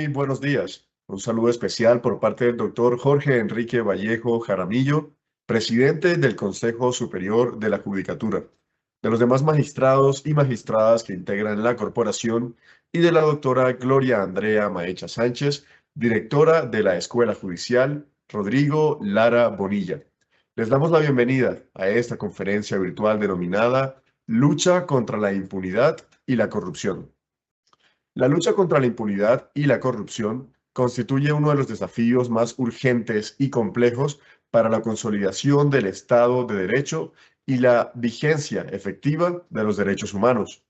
Muy buenos días. Un saludo especial por parte del doctor Jorge Enrique Vallejo Jaramillo, presidente del Consejo Superior de la Judicatura, de los demás magistrados y magistradas que integran la corporación y de la doctora Gloria Andrea Maecha Sánchez, directora de la Escuela Judicial Rodrigo Lara Bonilla. Les damos la bienvenida a esta conferencia virtual denominada Lucha contra la impunidad y la corrupción. La lucha contra la impunidad y la corrupción constituye uno de los desafíos más urgentes y complejos para la consolidación del Estado de Derecho y la vigencia efectiva de los derechos humanos.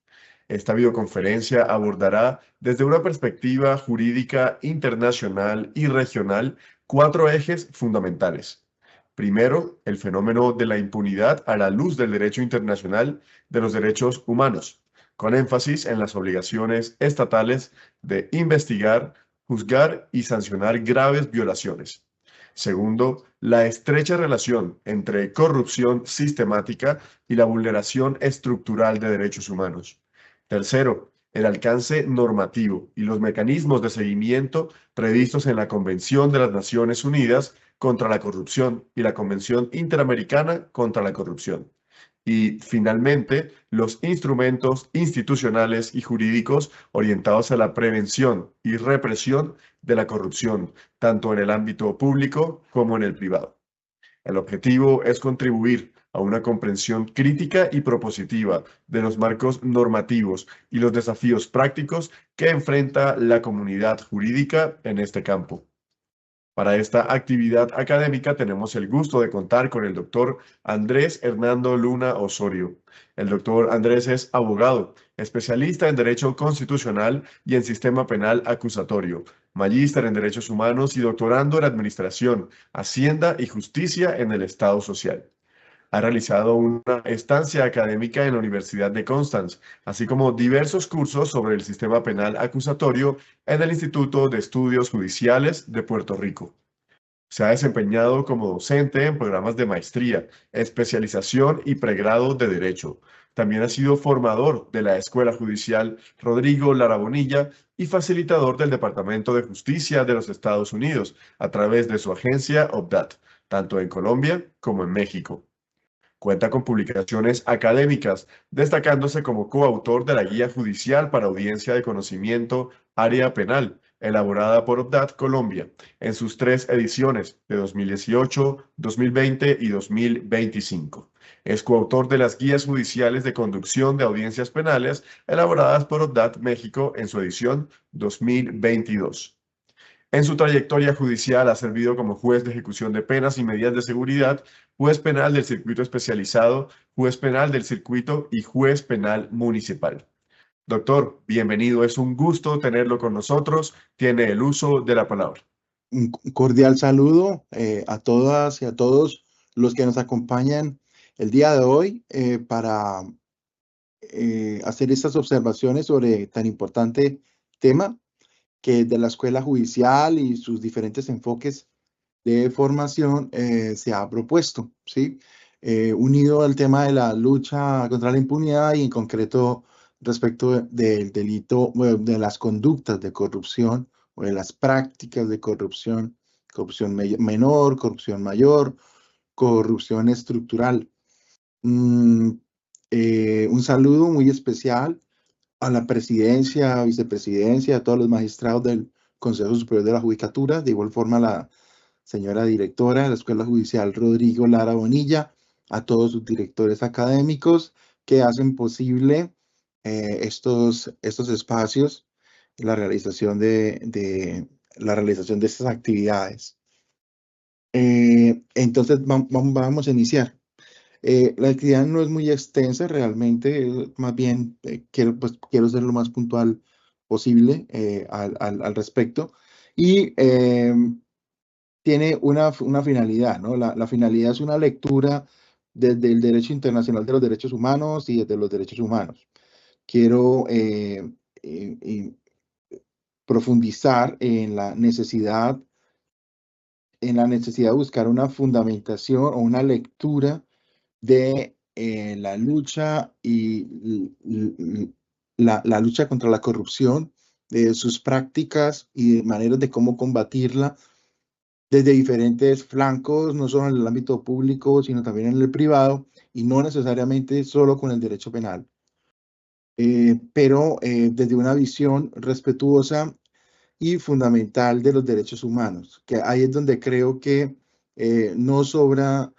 Esta videoconferencia abordará desde una perspectiva jurídica internacional y regional cuatro ejes fundamentales. Primero, el fenómeno de la impunidad a la luz del derecho internacional de los derechos humanos, con énfasis en las obligaciones estatales de investigar, juzgar y sancionar graves violaciones. Segundo, la estrecha relación entre corrupción sistemática y la vulneración estructural de derechos humanos. Tercero, el alcance normativo y los mecanismos de seguimiento previstos en la Convención de las Naciones Unidas contra la Corrupción y la Convención Interamericana contra la Corrupción. Y finalmente, los instrumentos institucionales y jurídicos orientados a la prevención y represión de la corrupción, tanto en el ámbito público como en el privado. El objetivo es contribuir a una comprensión crítica y propositiva de los marcos normativos y los desafíos prácticos que enfrenta la comunidad jurídica en este campo. Para esta actividad académica tenemos el gusto de contar con el doctor Andrés Hernando Luna Osorio. El doctor Andrés es abogado, especialista en Derecho Constitucional y en Sistema Penal Acusatorio, magíster en Derechos Humanos y doctorando en Administración, Hacienda y Justicia en el Estado Social. Ha realizado una estancia académica en la Universidad de Constance, así como diversos cursos sobre el sistema penal acusatorio en el Instituto de Estudios Judiciales de Puerto Rico. Se ha desempeñado como docente en programas de maestría, especialización y pregrado de Derecho. También ha sido formador de la Escuela Judicial Rodrigo Lara Bonilla y facilitador del Departamento de Justicia de los Estados Unidos a través de su agencia OPDAT, tanto en Colombia como en México. Cuenta con publicaciones académicas, destacándose como coautor de la Guía Judicial para Audiencia de Conocimiento Área Penal, elaborada por OPDAT Colombia, en sus 3 ediciones de 2018, 2020 y 2025. Es coautor de las Guías Judiciales de Conducción de Audiencias Penales, elaboradas por OPDAT México en su edición 2022. En su trayectoria judicial ha servido como juez de ejecución de penas y medidas de seguridad, juez penal del circuito especializado, juez penal del circuito y juez penal municipal. Doctor, bienvenido. Es un gusto tenerlo con nosotros. Tiene el uso de la palabra. Un cordial saludo a todas y a todos los que nos acompañan el día de hoy para hacer estas observaciones sobre tan importante tema que de la escuela judicial y sus diferentes enfoques de formación se ha propuesto, ¿sí? Unido al tema de la lucha contra la impunidad y en concreto respecto del delito, bueno, de las conductas de corrupción o de las prácticas de corrupción, corrupción menor, corrupción mayor, corrupción estructural. Un saludo muy especial a la presidencia, vicepresidencia, a todos los magistrados del Consejo Superior de la Judicatura, de igual forma a la señora directora de la Escuela Judicial Rodrigo Lara Bonilla, a todos sus directores académicos que hacen posible estos espacios, la realización de estas actividades. Entonces vamos a iniciar. La actividad no es muy extensa realmente, más bien quiero ser lo más puntual posible al respecto. Y tiene una finalidad, ¿no? La finalidad es una lectura desde el derecho internacional de los derechos humanos y desde los derechos humanos. Quiero profundizar en la necesidad de buscar una fundamentación o una lectura de la lucha y la lucha contra la corrupción de sus prácticas y de maneras de cómo combatirla desde diferentes flancos, no solo en el ámbito público, sino también en el privado, y no necesariamente solo con el derecho penal, pero desde una visión respetuosa y fundamental de los derechos humanos, que ahí es donde creo que no sobra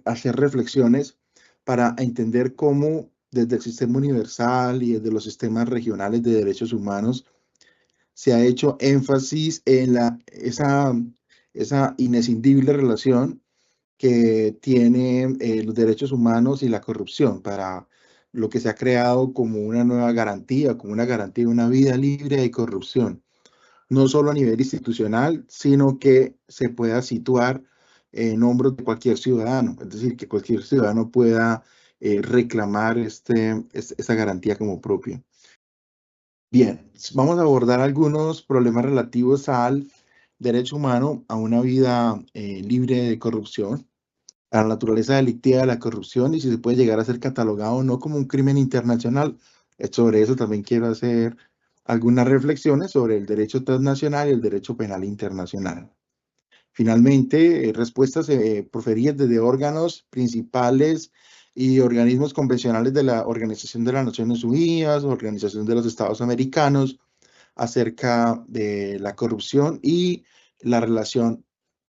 hacer reflexiones para entender cómo desde el sistema universal y desde los sistemas regionales de derechos humanos se ha hecho énfasis en esa inescindible relación que tiene los derechos humanos y la corrupción para lo que se ha creado como una nueva garantía, como una garantía de una vida libre de corrupción, no solo a nivel institucional, sino que se pueda situar en hombros de cualquier ciudadano, es decir, que cualquier ciudadano pueda reclamar esa garantía como propia. Bien, vamos a abordar algunos problemas relativos al derecho humano a una vida libre de corrupción, a la naturaleza delictiva de la corrupción y si se puede llegar a ser catalogado o no como un crimen internacional. Sobre eso también quiero hacer algunas reflexiones sobre el derecho transnacional y el derecho penal internacional. Finalmente, respuestas proferidas desde órganos principales y organismos convencionales de la Organización de las Naciones Unidas, Organización de los Estados Americanos, acerca de la corrupción y la relación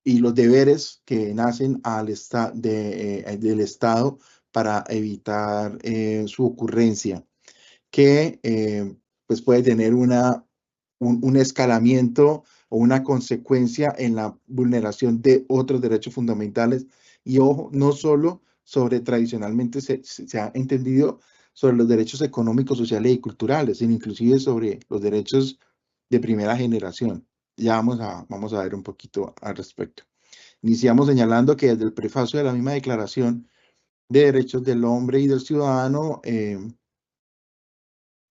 y los deberes que nacen del Estado para evitar su ocurrencia, que pues puede tener un escalamiento o una consecuencia en la vulneración de otros derechos fundamentales. Y ojo, no solo sobre tradicionalmente se ha entendido sobre los derechos económicos, sociales y culturales, sino inclusive sobre los derechos de primera generación. Ya vamos a ver un poquito al respecto. Iniciamos señalando que desde el prefacio de la misma Declaración de Derechos del Hombre y del Ciudadano,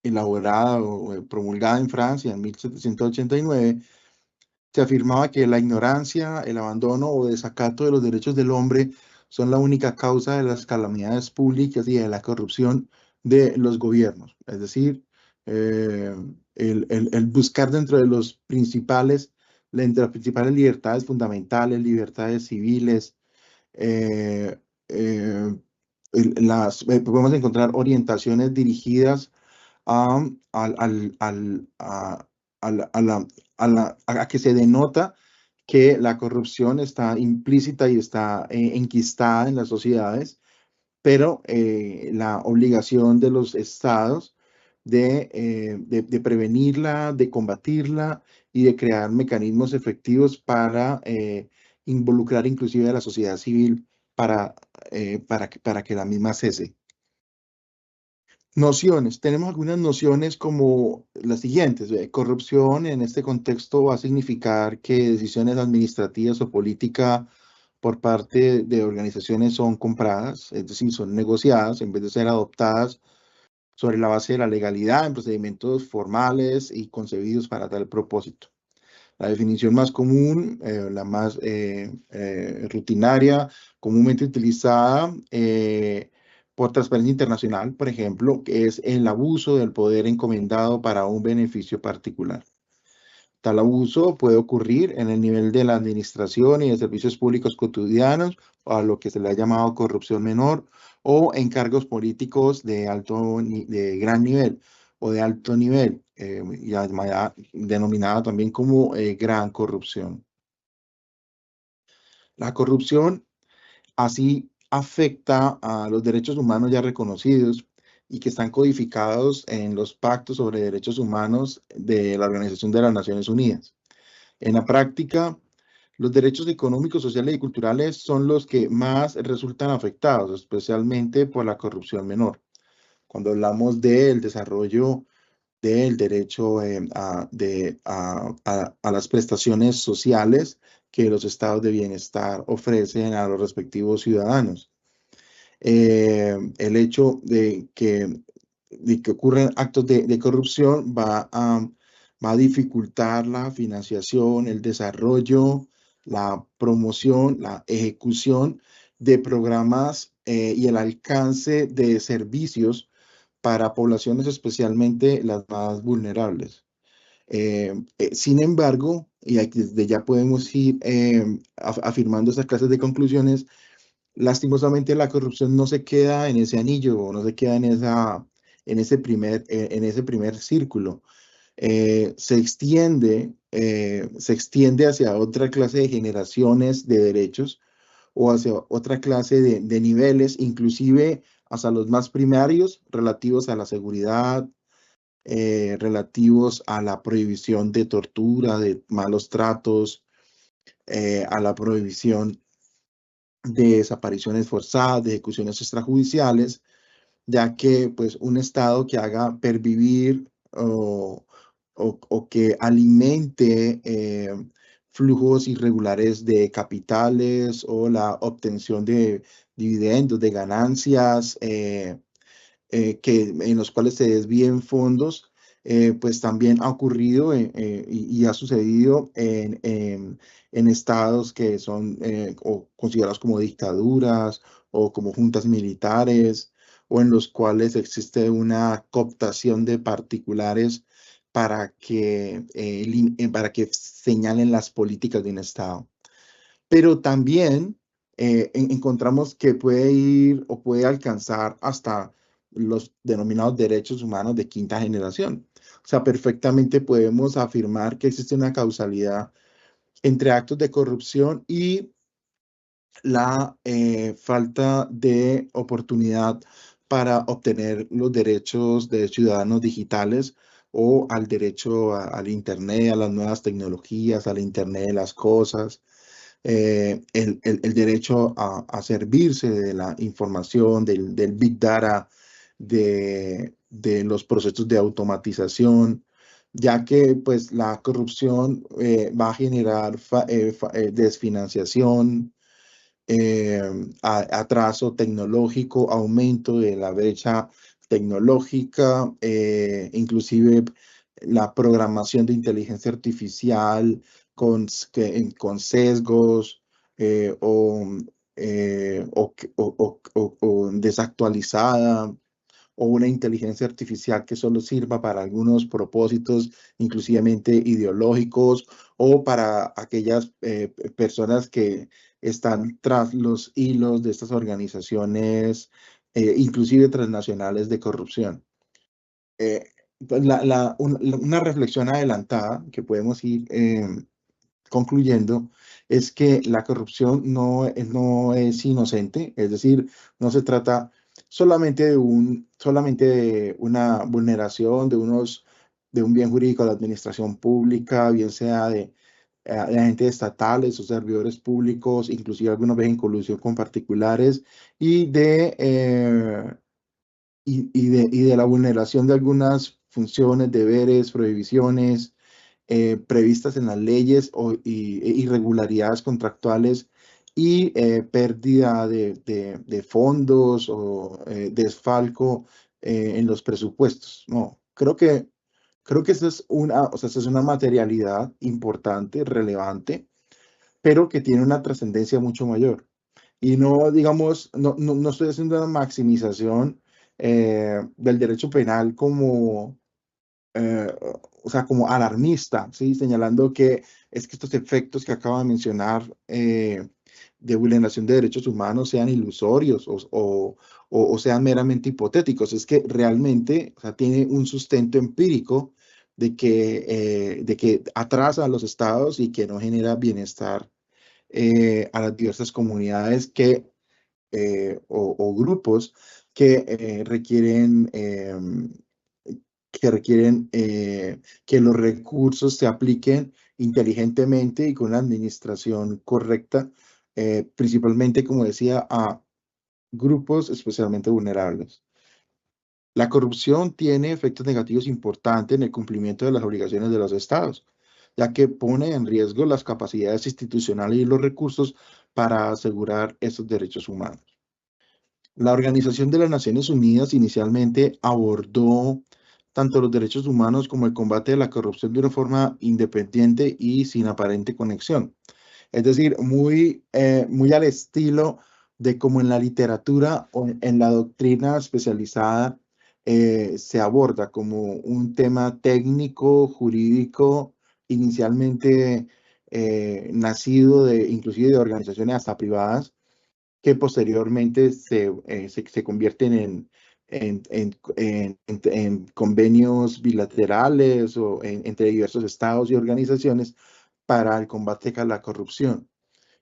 elaborada o promulgada en Francia en 1789, se afirmaba que la ignorancia, el abandono o desacato de los derechos del hombre son la única causa de las calamidades públicas y de la corrupción de los gobiernos. Es decir, eh, el buscar dentro de entre las principales libertades fundamentales, libertades civiles, eh, eh, podemos encontrar orientaciones dirigidas a, al- al- al- a la- a que se denota que la corrupción está implícita y está enquistada en las sociedades, pero la obligación de los estados de prevenirla, de combatirla y de crear mecanismos efectivos para involucrar inclusive a la sociedad civil para que la misma cese. Nociones. Tenemos algunas nociones como las siguientes. Corrupción en este contexto va a significar que decisiones administrativas o políticas por parte de organizaciones son compradas, es decir, son negociadas en vez de ser adoptadas sobre la base de la legalidad en procedimientos formales y concebidos para tal propósito. La definición más común, la más rutinaria, comúnmente utilizada por Transparencia Internacional, por ejemplo, que es el abuso del poder encomendado para un beneficio particular. Tal abuso puede ocurrir en el nivel de la administración y de servicios públicos cotidianos, a lo que se le ha llamado corrupción menor, o en cargos políticos de gran nivel o de alto nivel, denominada también como gran corrupción. La corrupción así afecta a los derechos humanos ya reconocidos y que están codificados en los pactos sobre derechos humanos de la Organización de las Naciones Unidas. En la práctica, los derechos económicos, sociales y culturales son los que más resultan afectados, especialmente por la corrupción menor. Cuando hablamos del desarrollo del derecho a las prestaciones sociales que los estados de bienestar ofrecen a los respectivos ciudadanos. El hecho de que ocurren actos de corrupción va a dificultar la financiación, el desarrollo, la promoción, la ejecución de programas y el alcance de servicios para poblaciones especialmente las más vulnerables. Sin embargo, y aquí desde ya podemos ir afirmando estas clases de conclusiones, lastimosamente la corrupción no se queda en ese anillo, o no se queda en ese primer círculo. Se extiende hacia otra clase de generaciones de derechos o hacia otra clase de niveles, inclusive hasta los más primarios relativos a la seguridad, relativos a la prohibición de tortura, de malos tratos, a la prohibición de desapariciones forzadas, de ejecuciones extrajudiciales, ya que pues un Estado que haga pervivir o que alimente flujos irregulares de capitales o la obtención de dividendos, de ganancias, en los cuales se desvíen fondos, pues también ha ocurrido y ha sucedido en estados que son o considerados como dictaduras o como juntas militares, o en los cuales existe una cooptación de particulares para que señalen las políticas de un estado. Pero también encontramos que puede ir o puede alcanzar hasta los denominados derechos humanos de quinta generación. O sea, perfectamente podemos afirmar que existe una causalidad entre actos de corrupción y la falta de oportunidad para obtener los derechos de ciudadanos digitales o al derecho al Internet, a las nuevas tecnologías, al Internet de las cosas, el derecho a servirse de la información, del Big Data, de los procesos de automatización, ya que pues la corrupción va a generar desfinanciación, atraso tecnológico, aumento de la brecha tecnológica, inclusive la programación de inteligencia artificial con sesgos o desactualizada, o una inteligencia artificial que solo sirva para algunos propósitos, inclusivamente ideológicos, o para aquellas personas que están tras los hilos de estas organizaciones, inclusive transnacionales de corrupción. Pues una reflexión adelantada que podemos ir concluyendo es que la corrupción no es inocente, es decir, no se trata solamente de una vulneración de un bien jurídico de la administración pública, bien sea de agentes estatales o servidores públicos, inclusive algunos veces en colusión con particulares, y de la vulneración de algunas funciones, deberes, prohibiciones previstas en las leyes e irregularidades contractuales y pérdida de fondos o desfalco en los presupuestos. No, creo que esa es o sea, esa es una materialidad importante, relevante, pero que tiene una trascendencia mucho mayor. Y no, digamos, no estoy haciendo una maximización del derecho penal como o sea, como alarmista, ¿sí? Señalando que es que estos efectos que acabo de mencionar de vulneración de derechos humanos sean ilusorios o sean meramente hipotéticos. Es que realmente, o sea, tiene un sustento empírico de que atrasa a los estados y que no genera bienestar a las diversas comunidades o grupos que requieren que los recursos se apliquen inteligentemente y con una administración correcta, principalmente, como decía, a grupos especialmente vulnerables. La corrupción tiene efectos negativos importantes en el cumplimiento de las obligaciones de los estados, ya que pone en riesgo las capacidades institucionales y los recursos para asegurar esos derechos humanos. La Organización de las Naciones Unidas inicialmente abordó tanto los derechos humanos como el combate de la corrupción de una forma independiente y sin aparente conexión. Es decir, muy al estilo de como en la literatura o en la doctrina especializada se aborda como un tema técnico, jurídico, inicialmente nacido inclusive de organizaciones hasta privadas, que posteriormente se convierten en convenios bilaterales o entre diversos estados y organizaciones para el combate a la corrupción.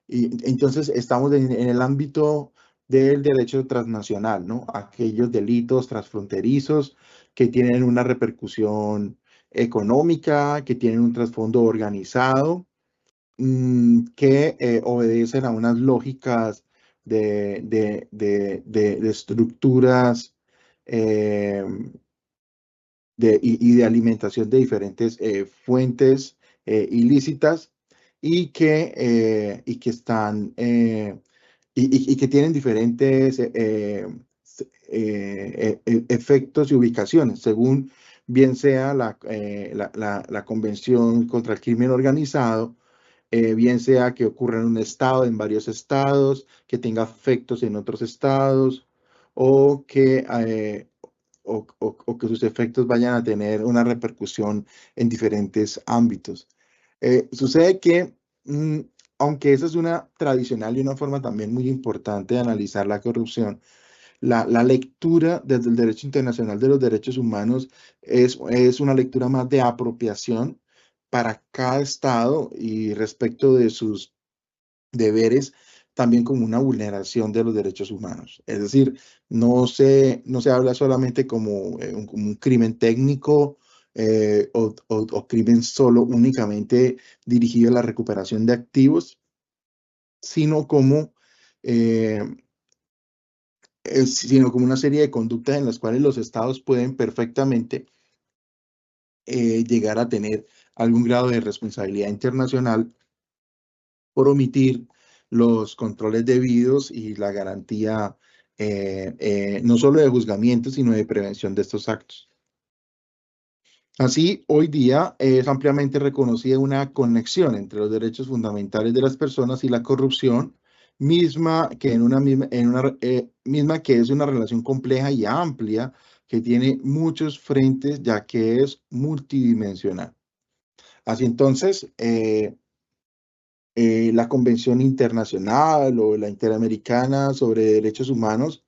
Y entonces estamos en el ámbito del derecho transnacional, ¿no? Aquellos delitos transfronterizos que tienen una repercusión económica, que tienen un trasfondo organizado, que obedecen a unas lógicas de estructuras eh, y de alimentación de diferentes fuentes ilícitas y que están y que tienen diferentes efectos y ubicaciones, según bien sea la Convención contra el Crimen Organizado, bien sea que ocurra en un estado, en varios estados, que tenga efectos en otros estados, o que, o que sus efectos vayan a tener una repercusión en diferentes ámbitos. Sucede que, aunque esa es una tradicional y una forma también muy importante de analizar la corrupción, la lectura desde el derecho internacional de los derechos humanos es una lectura más de apropiación para cada estado y respecto de sus deberes, también como una vulneración de los derechos humanos. Es decir, no se habla solamente como un crimen técnico o crimen solo únicamente dirigido a la recuperación de activos, sino eh, sino como una serie de conductas en las cuales los estados pueden perfectamente llegar a tener algún grado de responsabilidad internacional por omitir los controles debidos y la garantía no solo de juzgamiento, sino de prevención de estos actos. Así, hoy día es ampliamente reconocida una conexión entre los derechos fundamentales de las personas y la corrupción, misma que, misma que es una relación compleja y amplia que tiene muchos frentes, ya que es multidimensional. Así entonces, la Convención Internacional o la Interamericana sobre Derechos Humanos,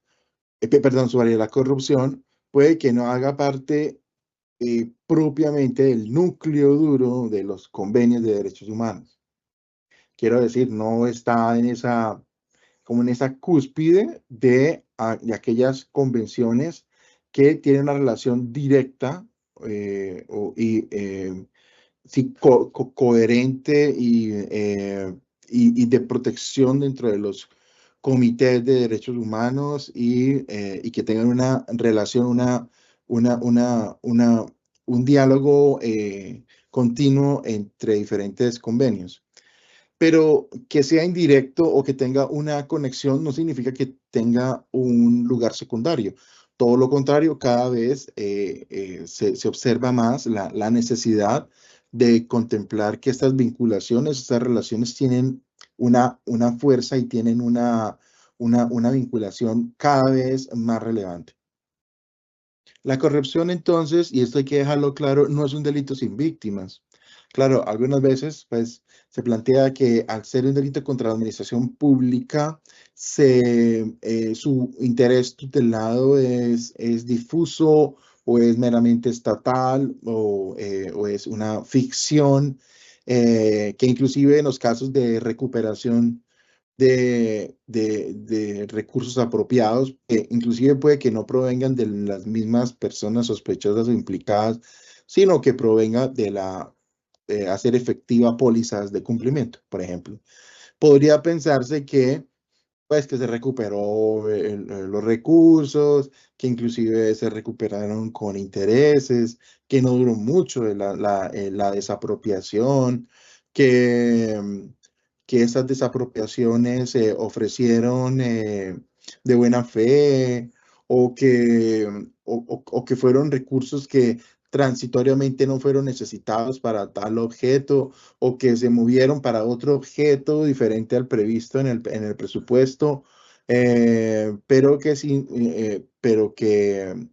perdón, sobre la corrupción, puede que no haga parte propiamente del núcleo duro de los convenios de derechos humanos. Quiero decir, no está como en esa cúspide de aquellas convenciones que tienen una relación directa sí, coherente y de protección dentro de los comités de derechos humanos y que tengan una relación, una, una, una, un diálogo continuo entre diferentes convenios. Pero que sea indirecto o que tenga una conexión no significa que tenga un lugar secundario. Todo lo contrario, cada vez se observa más la necesidad de contemplar que estas vinculaciones, estas relaciones tienen una fuerza y tienen una vinculación cada vez más relevante. La corrupción, entonces, y esto hay que dejarlo claro, no es un delito sin víctimas. Claro, algunas veces pues, se plantea que al ser un delito contra la administración pública, su interés tutelado es difuso o es meramente estatal o es una ficción, que inclusive en los casos de recuperación de recursos apropiados, que inclusive puede que no provengan de las mismas personas sospechosas o implicadas, sino que provenga de hacer efectiva pólizas de cumplimiento, por ejemplo. Podría pensarse que, pues, que se recuperó los recursos, que inclusive se recuperaron con intereses, que no duró mucho la desapropiación, que, que esas desapropiaciones se ofrecieron de buena fe o que fueron recursos que transitoriamente no fueron necesitados para tal objeto o que se movieron para otro objeto diferente al previsto en el presupuesto. pero que sí,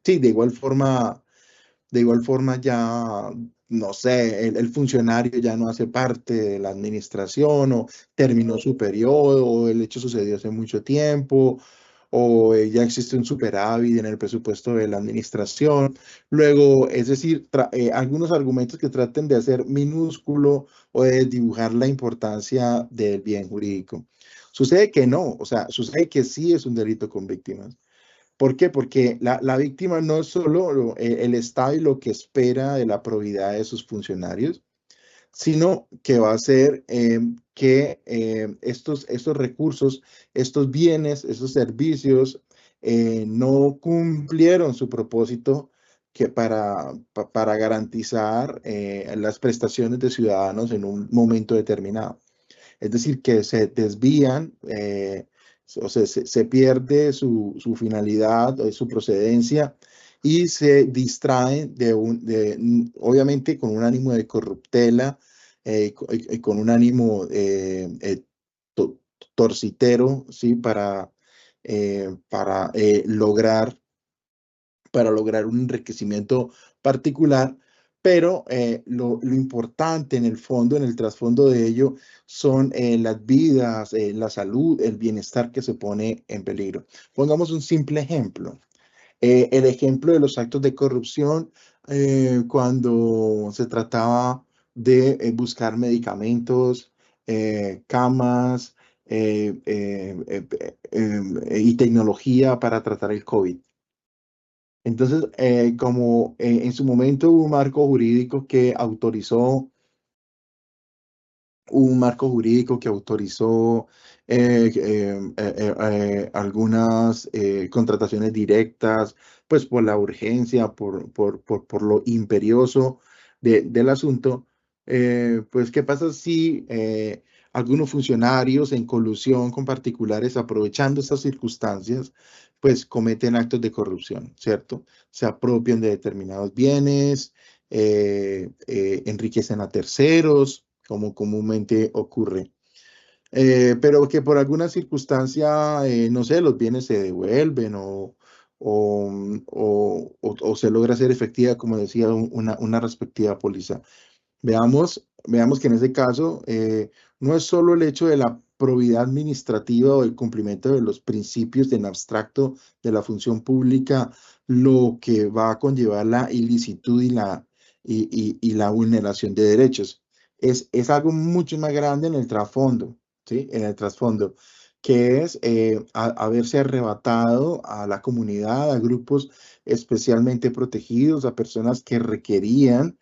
sí, de igual forma ya, no sé, el funcionario ya no hace parte de la administración o terminó su periodo o el hecho sucedió hace mucho tiempo o ya existe un superávit en el presupuesto de la administración. Luego, es decir, algunos argumentos que traten de hacer minúsculo o de dibujar la importancia del bien jurídico. Sucede que no, o sea, sucede que sí es un delito con víctimas. ¿Por qué? Porque la víctima no es solo el Estado y lo que espera de la probidad de sus funcionarios, sino que va a ser que estos recursos, estos bienes, estos servicios no cumplieron su propósito que para garantizar las prestaciones de ciudadanos en un momento determinado. Es decir, que se desvían, o sea, se pierde su finalidad, su procedencia y se distraen obviamente con un ánimo de corruptela, con un ánimo to- torcitero, ¿sí? Para lograr un enriquecimiento particular, pero lo importante en el fondo, en el trasfondo de ello, son las vidas, la salud, el bienestar que se pone en peligro. Pongamos un simple ejemplo. El ejemplo de los actos de corrupción cuando se trataba de buscar medicamentos, camas y tecnología para tratar el COVID. Entonces, como en su momento hubo un marco jurídico que autorizó algunas contrataciones directas, pues por la urgencia, por lo imperioso del asunto, pues ¿qué pasa si algunos funcionarios en colusión con particulares, aprovechando estas circunstancias, pues cometen actos de corrupción, ¿cierto? Se apropian de determinados bienes, enriquecen a terceros, como comúnmente ocurre. Pero que por alguna circunstancia, no sé, los bienes se devuelven o se logra hacer efectiva, como decía, una respectiva póliza. Veamos que en ese caso no es solo el hecho de la probidad administrativa o el cumplimiento de los principios en abstracto de la función pública lo que va a conllevar la ilicitud y la vulneración de derechos. Es algo mucho más grande en el trasfondo, ¿sí? En el trasfondo, que es haberse arrebatado a la comunidad, a grupos especialmente protegidos, a personas que requerían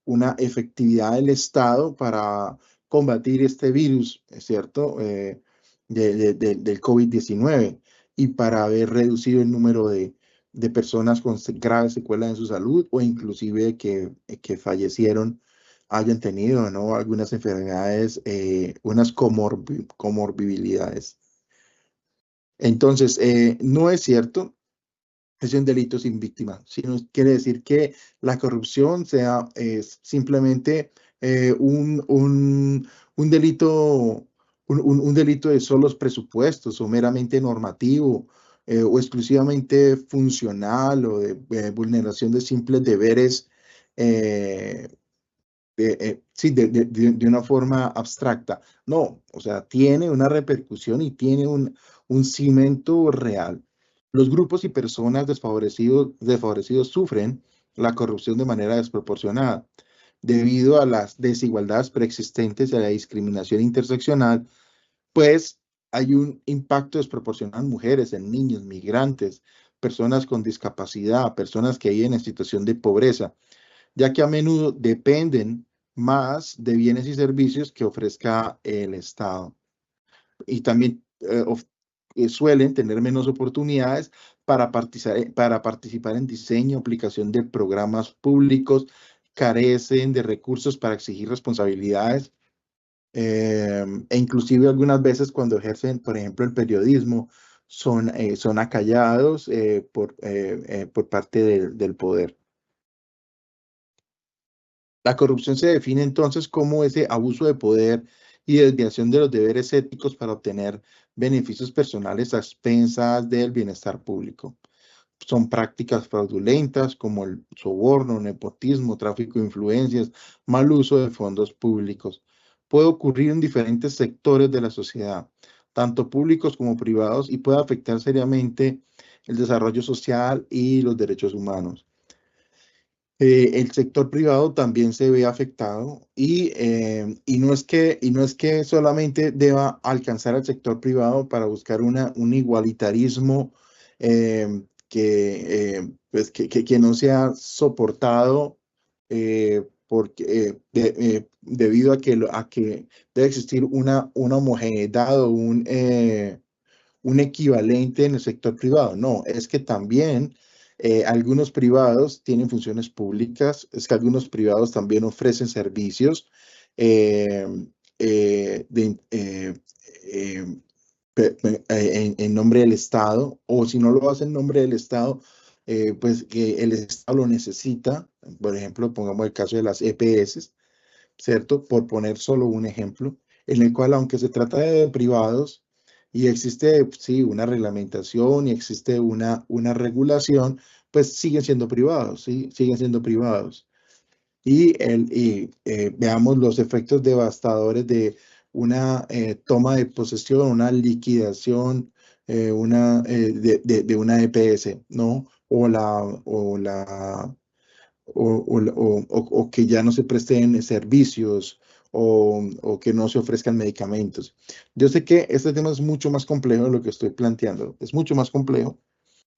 una efectividad del Estado para combatir este virus, ¿es cierto? Del COVID-19 y para haber reducido el número de personas con graves secuelas en su salud o inclusive que fallecieron, hayan tenido, ¿no? Algunas enfermedades, unas comorbilidades. Entonces, no es cierto, es un delito sin víctima, sino quiere decir que la corrupción sea simplemente un delito, un delito de solos presupuestos o meramente normativo o exclusivamente funcional o de vulneración de simples deberes, eh, sí, de una forma abstracta. No, o sea, tiene una repercusión y tiene un cimiento real. Los grupos y personas desfavorecidos sufren la corrupción de manera desproporcionada debido a las desigualdades preexistentes y a la discriminación interseccional, pues hay un impacto desproporcional en mujeres, en niños, migrantes, personas con discapacidad, personas que viven en situación de pobreza, ya que a menudo dependen más de bienes y servicios que ofrezca el Estado. Y también suelen tener menos oportunidades para participar en diseño, aplicación de programas públicos, carecen de recursos para exigir responsabilidades e inclusive algunas veces cuando ejercen, por ejemplo, el periodismo, son acallados por parte del poder. La corrupción se define entonces como ese abuso de poder y desviación de los deberes éticos para obtener beneficios personales a expensas del bienestar público. Son prácticas fraudulentas como el soborno, nepotismo, tráfico de influencias, mal uso de fondos públicos. Puede ocurrir en diferentes sectores de la sociedad, tanto públicos como privados, y puede afectar seriamente el desarrollo social y los derechos humanos. El sector privado también se ve afectado y no es que solamente deba alcanzar al sector privado para buscar un igualitarismo que no sea soportado debido a que debe existir una homogeneidad o un equivalente en el sector privado. No, es que también algunos privados tienen funciones públicas, es que algunos privados también ofrecen servicios eh, eh, de, eh, eh, en nombre del Estado, o si no lo hace en nombre del Estado, pues que el Estado lo necesita. Por ejemplo, pongamos el caso de las EPS, ¿cierto? Por poner solo un ejemplo, en el cual, aunque se trata de privados y existe, sí, una reglamentación y existe una regulación, pues siguen siendo privados, ¿sí? Siguen siendo privados. Veamos los efectos devastadores de una toma de posesión, una liquidación de una EPS, ¿no? O que ya no se presten servicios o que no se ofrezcan medicamentos. Yo sé que este tema es mucho más complejo de lo que estoy planteando, es mucho más complejo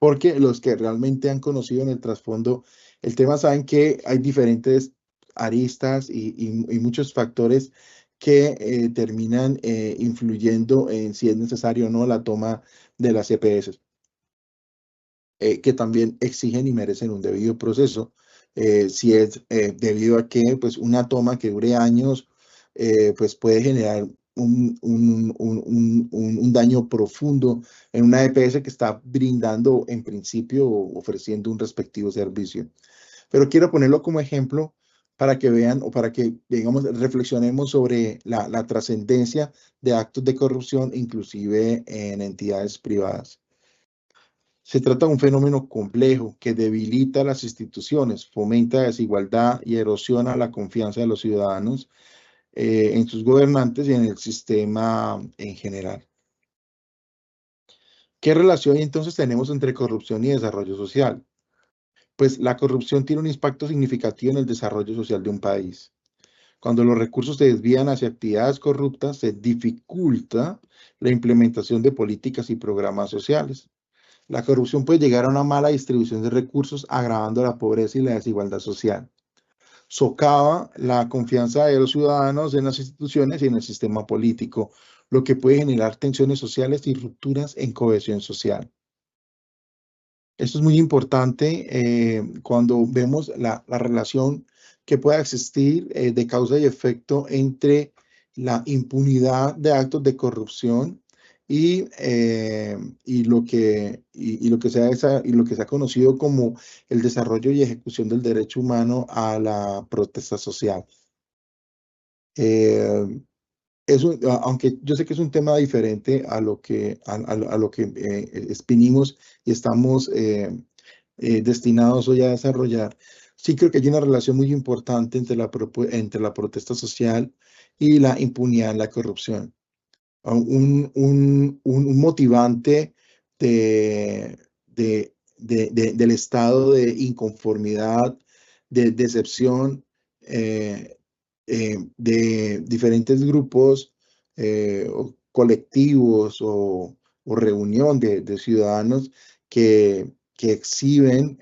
porque los que realmente han conocido en el trasfondo el tema saben que hay diferentes aristas y muchos factores que terminan influyendo en si es necesario o no la toma de las EPS, que también exigen y merecen un debido proceso, si es debido a que pues, una toma que dure años pues puede generar un daño profundo en una EPS que está brindando en principio o ofreciendo un respectivo servicio. Pero quiero ponerlo como ejemplo para que vean o para que, digamos, reflexionemos sobre la trascendencia de actos de corrupción, inclusive en entidades privadas. Se trata de un fenómeno complejo que debilita las instituciones, fomenta desigualdad y erosiona la confianza de los ciudadanos en sus gobernantes y en el sistema en general. ¿Qué relación entonces tenemos entre corrupción y desarrollo social? Pues la corrupción tiene un impacto significativo en el desarrollo social de un país. Cuando los recursos se desvían hacia actividades corruptas, se dificulta la implementación de políticas y programas sociales. La corrupción puede llegar a una mala distribución de recursos, agravando la pobreza y la desigualdad social. Socava la confianza de los ciudadanos en las instituciones y en el sistema político, lo que puede generar tensiones sociales y rupturas en cohesión social. Esto es muy importante cuando vemos la relación que pueda existir de causa y efecto entre la impunidad de actos de corrupción y lo que se ha conocido como el desarrollo y ejecución del derecho humano a la protesta social. Eh, Aunque yo sé que es un tema diferente a lo que vinimos y estamos destinados hoy a desarrollar, sí creo que hay una relación muy importante entre la protesta social y la impunidad en la corrupción. Un motivante de, del estado de inconformidad, de decepción de diferentes grupos o colectivos o reunión de ciudadanos que exhiben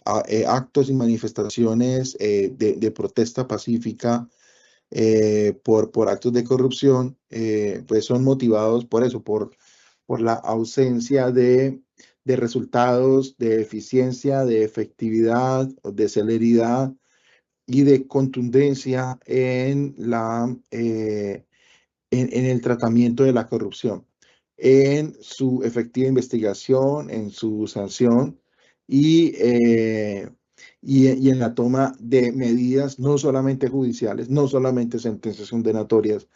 actos y manifestaciones de protesta pacífica por actos de corrupción, pues son motivados por eso, por la ausencia de resultados, de eficiencia, de efectividad, de celeridad y de contundencia en el tratamiento de la corrupción, en su efectiva investigación, en su sanción y, eh, y en la toma de medidas no solamente judiciales, no solamente sentencias condenatorias,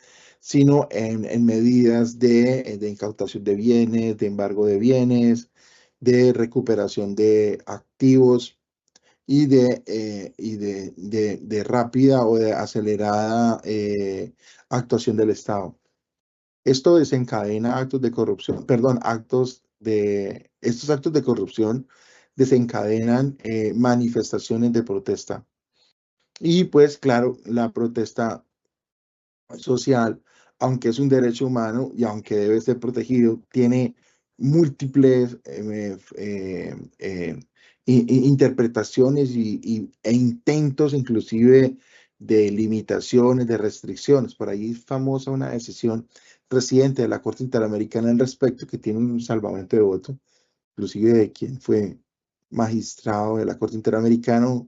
sino en medidas de incautación de bienes, de embargo de bienes, de recuperación de activos y de rápida o de acelerada actuación del Estado. Esto desencadena actos de corrupción, perdón, estos actos de corrupción desencadenan manifestaciones de protesta. Y pues claro, la protesta social, aunque es un derecho humano y aunque debe ser protegido, tiene múltiples interpretaciones e intentos inclusive de limitaciones, de restricciones. Por ahí es famosa una decisión reciente de la Corte Interamericana al respecto que tiene un salvamento de voto, inclusive de quien fue magistrado de la Corte Interamericana,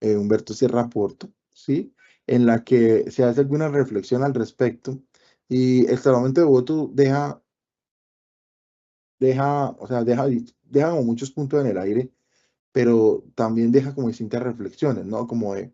Humberto Sierra Porto, ¿sí? En la que se hace alguna reflexión al respecto y el salvamento de voto o sea, deja como muchos puntos en el aire, pero también deja como distintas reflexiones, ¿no? Como de, o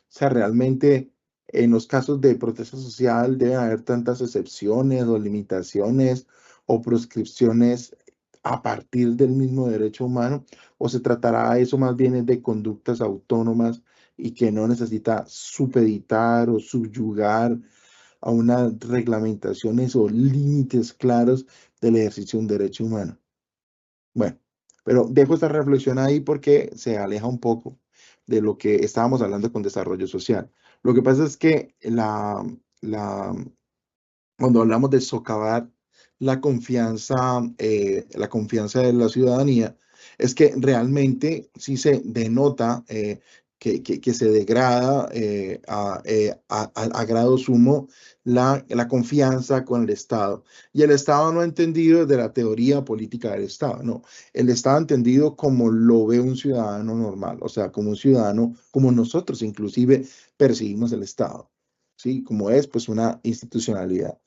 sea, realmente en los casos de protesta social deben haber tantas excepciones o limitaciones o proscripciones a partir del mismo derecho humano, o se tratará eso más bien de conductas autónomas y que no necesita supeditar o subyugar a unas reglamentaciones o límites claros del ejercicio de un derecho humano. Bueno, pero dejo esta reflexión ahí porque se aleja un poco de lo que estábamos hablando con desarrollo social. Lo que pasa es que cuando hablamos de socavar la confianza de la ciudadanía, es que realmente sí se denota que se degrada a grado sumo la confianza con el Estado. Y el Estado no entendido desde la teoría política del Estado, no. El Estado entendido como lo ve un ciudadano normal, o sea, como un ciudadano, como nosotros inclusive percibimos el Estado, ¿sí? Como es, pues, una institucionalidad.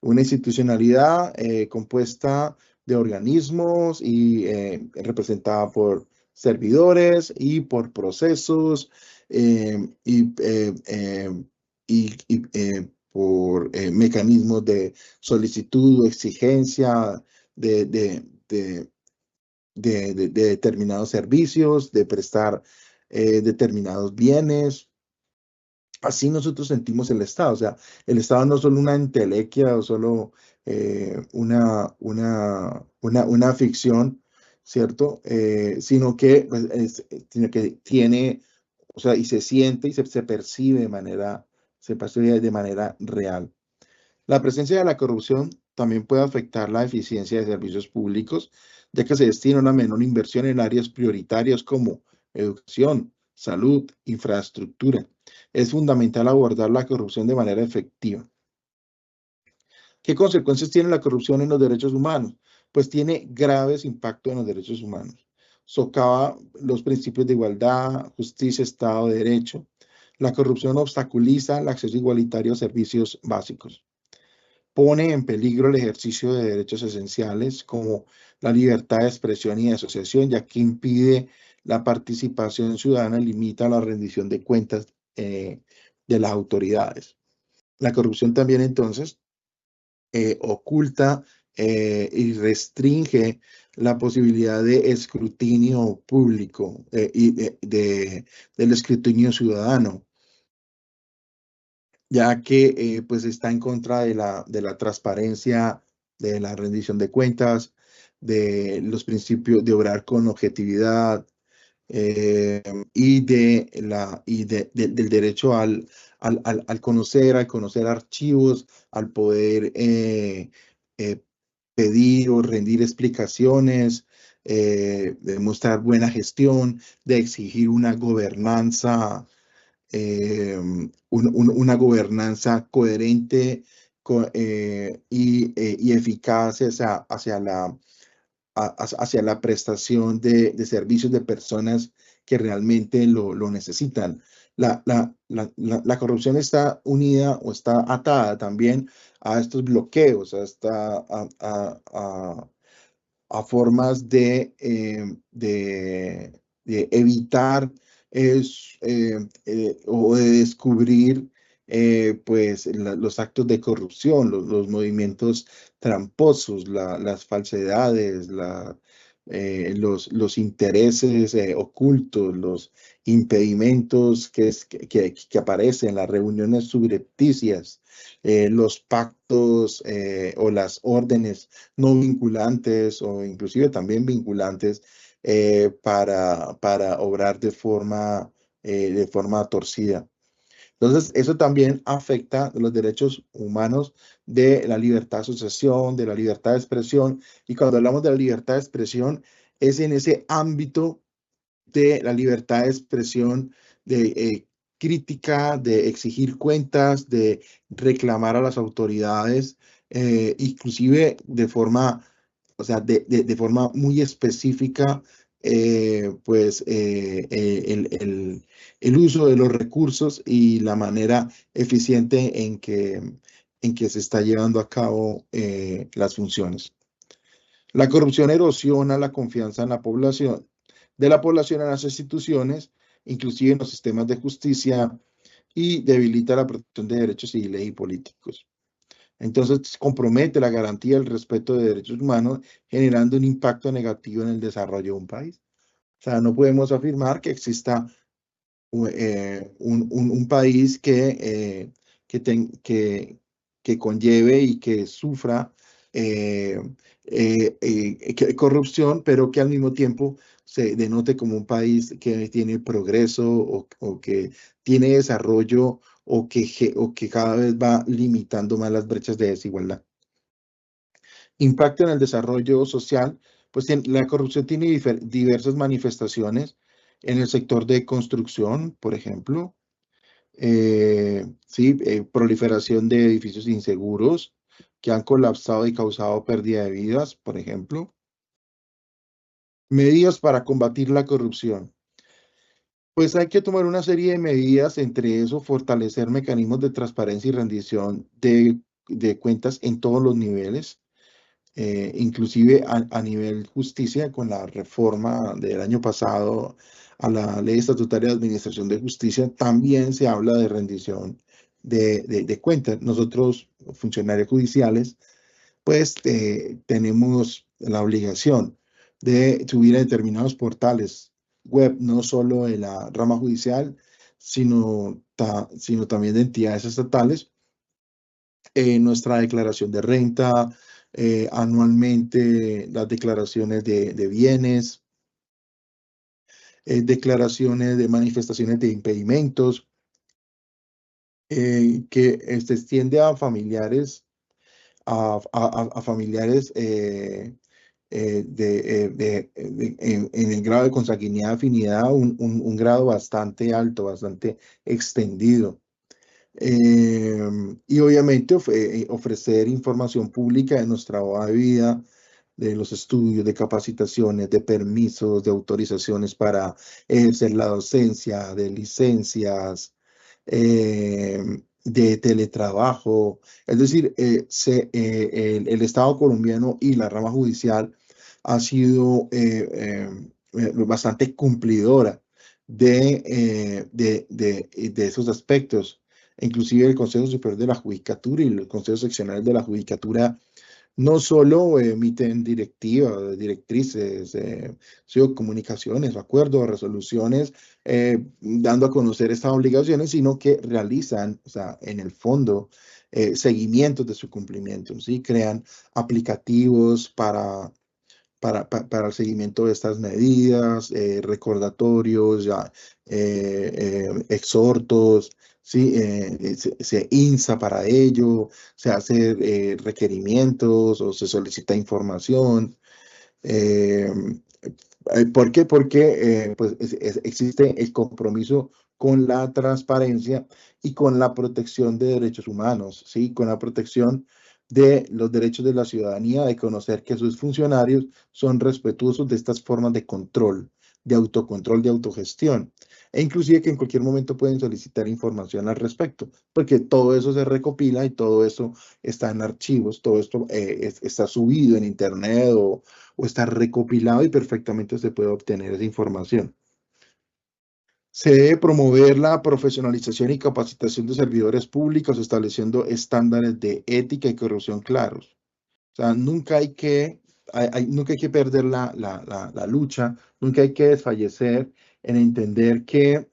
Una institucionalidad compuesta de organismos y representada por servidores y por procesos y por mecanismos de solicitud o exigencia de, de, de, de determinados servicios, de prestar determinados bienes. Así nosotros sentimos el Estado. O sea, el Estado no es solo una entelequia o solo una ficción, ¿cierto? Sino que tiene, o sea, y se siente y se percibe se percibe de manera real. La presencia de la corrupción también puede afectar la eficiencia de servicios públicos, ya que se destina una menor inversión en áreas prioritarias como educación, salud, infraestructura. Es fundamental abordar la corrupción de manera efectiva. ¿Qué consecuencias tiene la corrupción en los derechos humanos? Pues tiene graves impactos en los derechos humanos. Socava los principios de igualdad, justicia, Estado de Derecho. La corrupción obstaculiza el acceso igualitario a servicios básicos. Pone en peligro el ejercicio de derechos esenciales como la libertad de expresión y de asociación, ya que impide la participación ciudadana y limita la rendición de cuentas de las autoridades. La corrupción también entonces oculta y restringe la posibilidad de escrutinio público del escrutinio ciudadano, ya que pues está en contra de la transparencia, de la rendición de cuentas, de los principios de obrar con objetividad del derecho al conocer archivos, al poder pedir o rendir explicaciones, de mostrar buena gestión, de exigir una gobernanza una gobernanza coherente y eficaz hacia la prestación de servicios de personas que realmente lo necesitan. La corrupción está unida o está atada también a estos bloqueos, a formas de evitar o de descubrir pues los actos de corrupción, los movimientos tramposos, las falsedades, los intereses ocultos, los impedimentos que aparecen, las reuniones subrepticias, los pactos o las órdenes no vinculantes o inclusive también vinculantes para obrar de forma torcida. Entonces, eso también afecta los derechos humanos de la libertad de asociación, de la libertad de expresión. Y cuando hablamos de la libertad de expresión, es en ese ámbito de la libertad de expresión, de crítica, de exigir cuentas, de reclamar a las autoridades, inclusive de forma, o sea, de forma muy específica, pues el uso de los recursos y la manera eficiente en que se está llevando a cabo las funciones. La corrupción erosiona la confianza en la población, de la población en las instituciones, inclusive en los sistemas de justicia, y debilita la protección de derechos civiles y políticos. Entonces, compromete la garantía del respeto de derechos humanos, generando un impacto negativo en el desarrollo de un país. O sea, no podemos afirmar que exista un país que conlleve y que sufra corrupción, pero que al mismo tiempo se denote como un país que tiene progreso o que tiene desarrollo o que cada vez va limitando más las brechas de desigualdad. Impacto en el desarrollo social, pues la corrupción tiene diversas manifestaciones en el sector de construcción, por ejemplo, sí, proliferación de edificios inseguros que han colapsado y causado pérdida de vidas, por ejemplo. Medidas para combatir la corrupción. Pues hay que tomar una serie de medidas, entre eso fortalecer mecanismos de transparencia y rendición de cuentas en todos los niveles, inclusive a nivel justicia, con la reforma del año pasado a la Ley Estatutaria de Administración de Justicia, también se habla de rendición de cuentas. Nosotros, funcionarios judiciales, pues tenemos la obligación de subir a determinados portales web, no solo de la rama judicial, sino también de entidades estatales, nuestra declaración de renta, anualmente las declaraciones de bienes, declaraciones de manifestaciones de impedimentos, que se extiende a familiares, a familiares en el grado de consanguinidad, afinidad, un grado bastante alto, bastante extendido. Y obviamente ofrecer información pública de nuestra hoja de vida, de los estudios, de capacitaciones, de permisos, de autorizaciones para ejercer la docencia, de licencias, de teletrabajo. Es decir, el Estado colombiano y la rama judicial ha sido bastante cumplidora de esos aspectos. Inclusive el Consejo Superior de la Judicatura y los consejos seccionales de la Judicatura no solo emiten directivas, directrices, comunicaciones, acuerdos, resoluciones, dando a conocer estas obligaciones, sino que realizan, o sea, en el fondo, seguimientos de su cumplimiento, ¿sí? Crean aplicativos para el seguimiento de estas medidas, recordatorios, exhortos, ¿sí? Se insta para ello, se hace requerimientos o se solicita información. ¿Por qué? Porque pues, existe el compromiso con la transparencia y con la protección de derechos humanos, ¿sí? Con la protección de los derechos de la ciudadanía, de conocer que sus funcionarios son respetuosos de estas formas de control, de autocontrol, de autogestión, e inclusive que en cualquier momento pueden solicitar información al respecto, porque todo eso se recopila y todo eso está en archivos, todo esto está subido en internet o está recopilado y perfectamente se puede obtener esa información. Se debe promover la profesionalización y capacitación de servidores públicos, estableciendo estándares de ética y corrupción claros. O sea, nunca hay que perder la lucha, nunca hay que desfallecer en entender que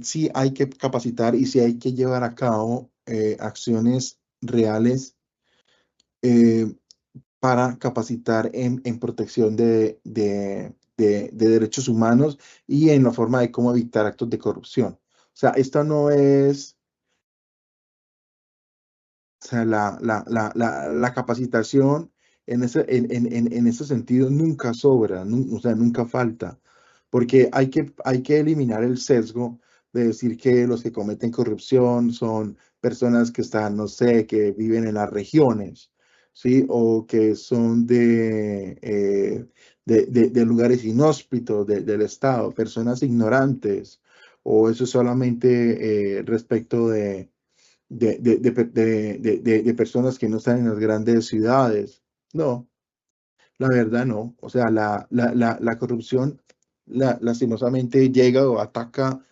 sí hay que capacitar y sí hay que llevar a cabo acciones reales eh, para capacitar en protección de derechos humanos y en la forma de cómo evitar actos de corrupción. O sea, esto no es, o sea, la capacitación en ese sentido nunca sobra, o sea, nunca falta, porque hay que eliminar el sesgo de decir que los que cometen corrupción son personas que están, no sé, que viven en las regiones, ¿sí? O que son de lugares inhóspitos del Estado, personas ignorantes, o eso es solamente respecto de personas que no están en las grandes ciudades. No, la verdad no. O sea, la corrupción lastimosamente llega o ataca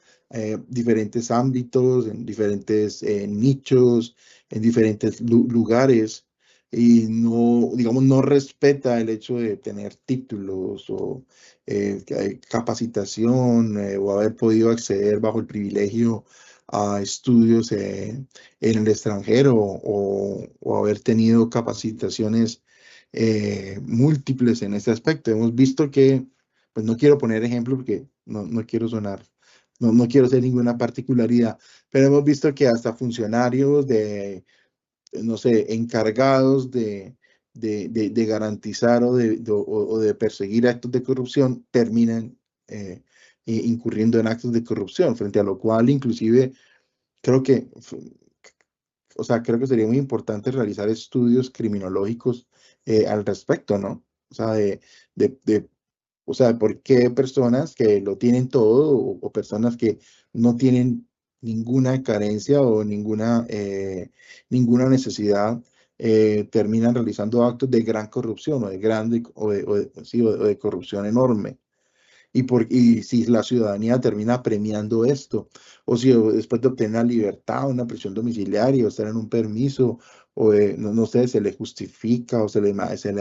diferentes ámbitos, en diferentes nichos, en diferentes lugares y no, digamos, no respeta el hecho de tener títulos o capacitación o haber podido acceder bajo el privilegio a estudios en el extranjero o haber tenido capacitaciones múltiples en ese aspecto. Hemos visto que, pues no quiero poner ejemplo porque no quiero sonar, no quiero hacer ninguna particularidad, pero hemos visto que hasta funcionarios no sé, encargados de garantizar o de perseguir actos de corrupción terminan incurriendo en actos de corrupción, frente a lo cual inclusive creo que o sea, creo que sería muy importante realizar estudios criminológicos al respecto, ¿no? O sea, o sea, por qué personas que lo tienen todo o personas que no tienen ninguna carencia o ninguna necesidad terminan realizando actos de gran corrupción o de grande sí, o de corrupción enorme y si la ciudadanía termina premiando esto, o si después de obtener la libertad, una prisión domiciliaria, o estar en un permiso, o no sé, se le justifica o se le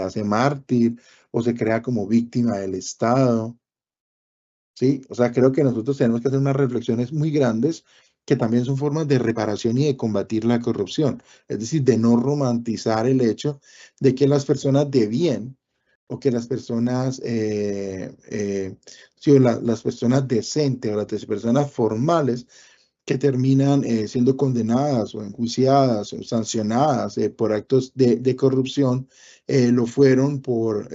hace mártir, o se crea como víctima del Estado, ¿sí? O sea, creo que nosotros tenemos que hacer unas reflexiones muy grandes que también son formas de reparación y de combatir la corrupción, es decir, de no romantizar el hecho de que las personas de bien o que las personas, sí, o las personas decentes o las personas formales que terminan siendo condenadas o enjuiciadas o sancionadas por actos de corrupción, lo fueron por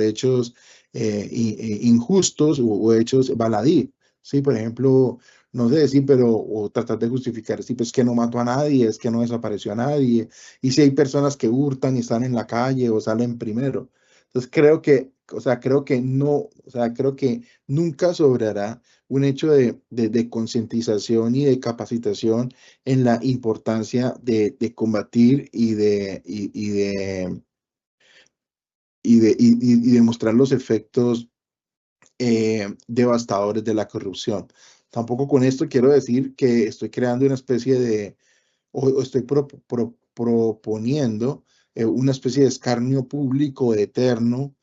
hechos injustos o hechos baladí. Sí, por ejemplo, no sé decir, pero o tratar de justificar, sí, pues que no mató a nadie, es que no desapareció a nadie. Y si hay personas que hurtan y están en la calle o salen primero. Entonces creo que, o sea, creo que no, o sea, creo que nunca sobrará un hecho de concientización y de capacitación en la importancia de combatir y de mostrar los efectos devastadores de la corrupción. Tampoco con esto quiero decir que estoy creando una especie o estoy proponiendo una especie de escarnio público eterno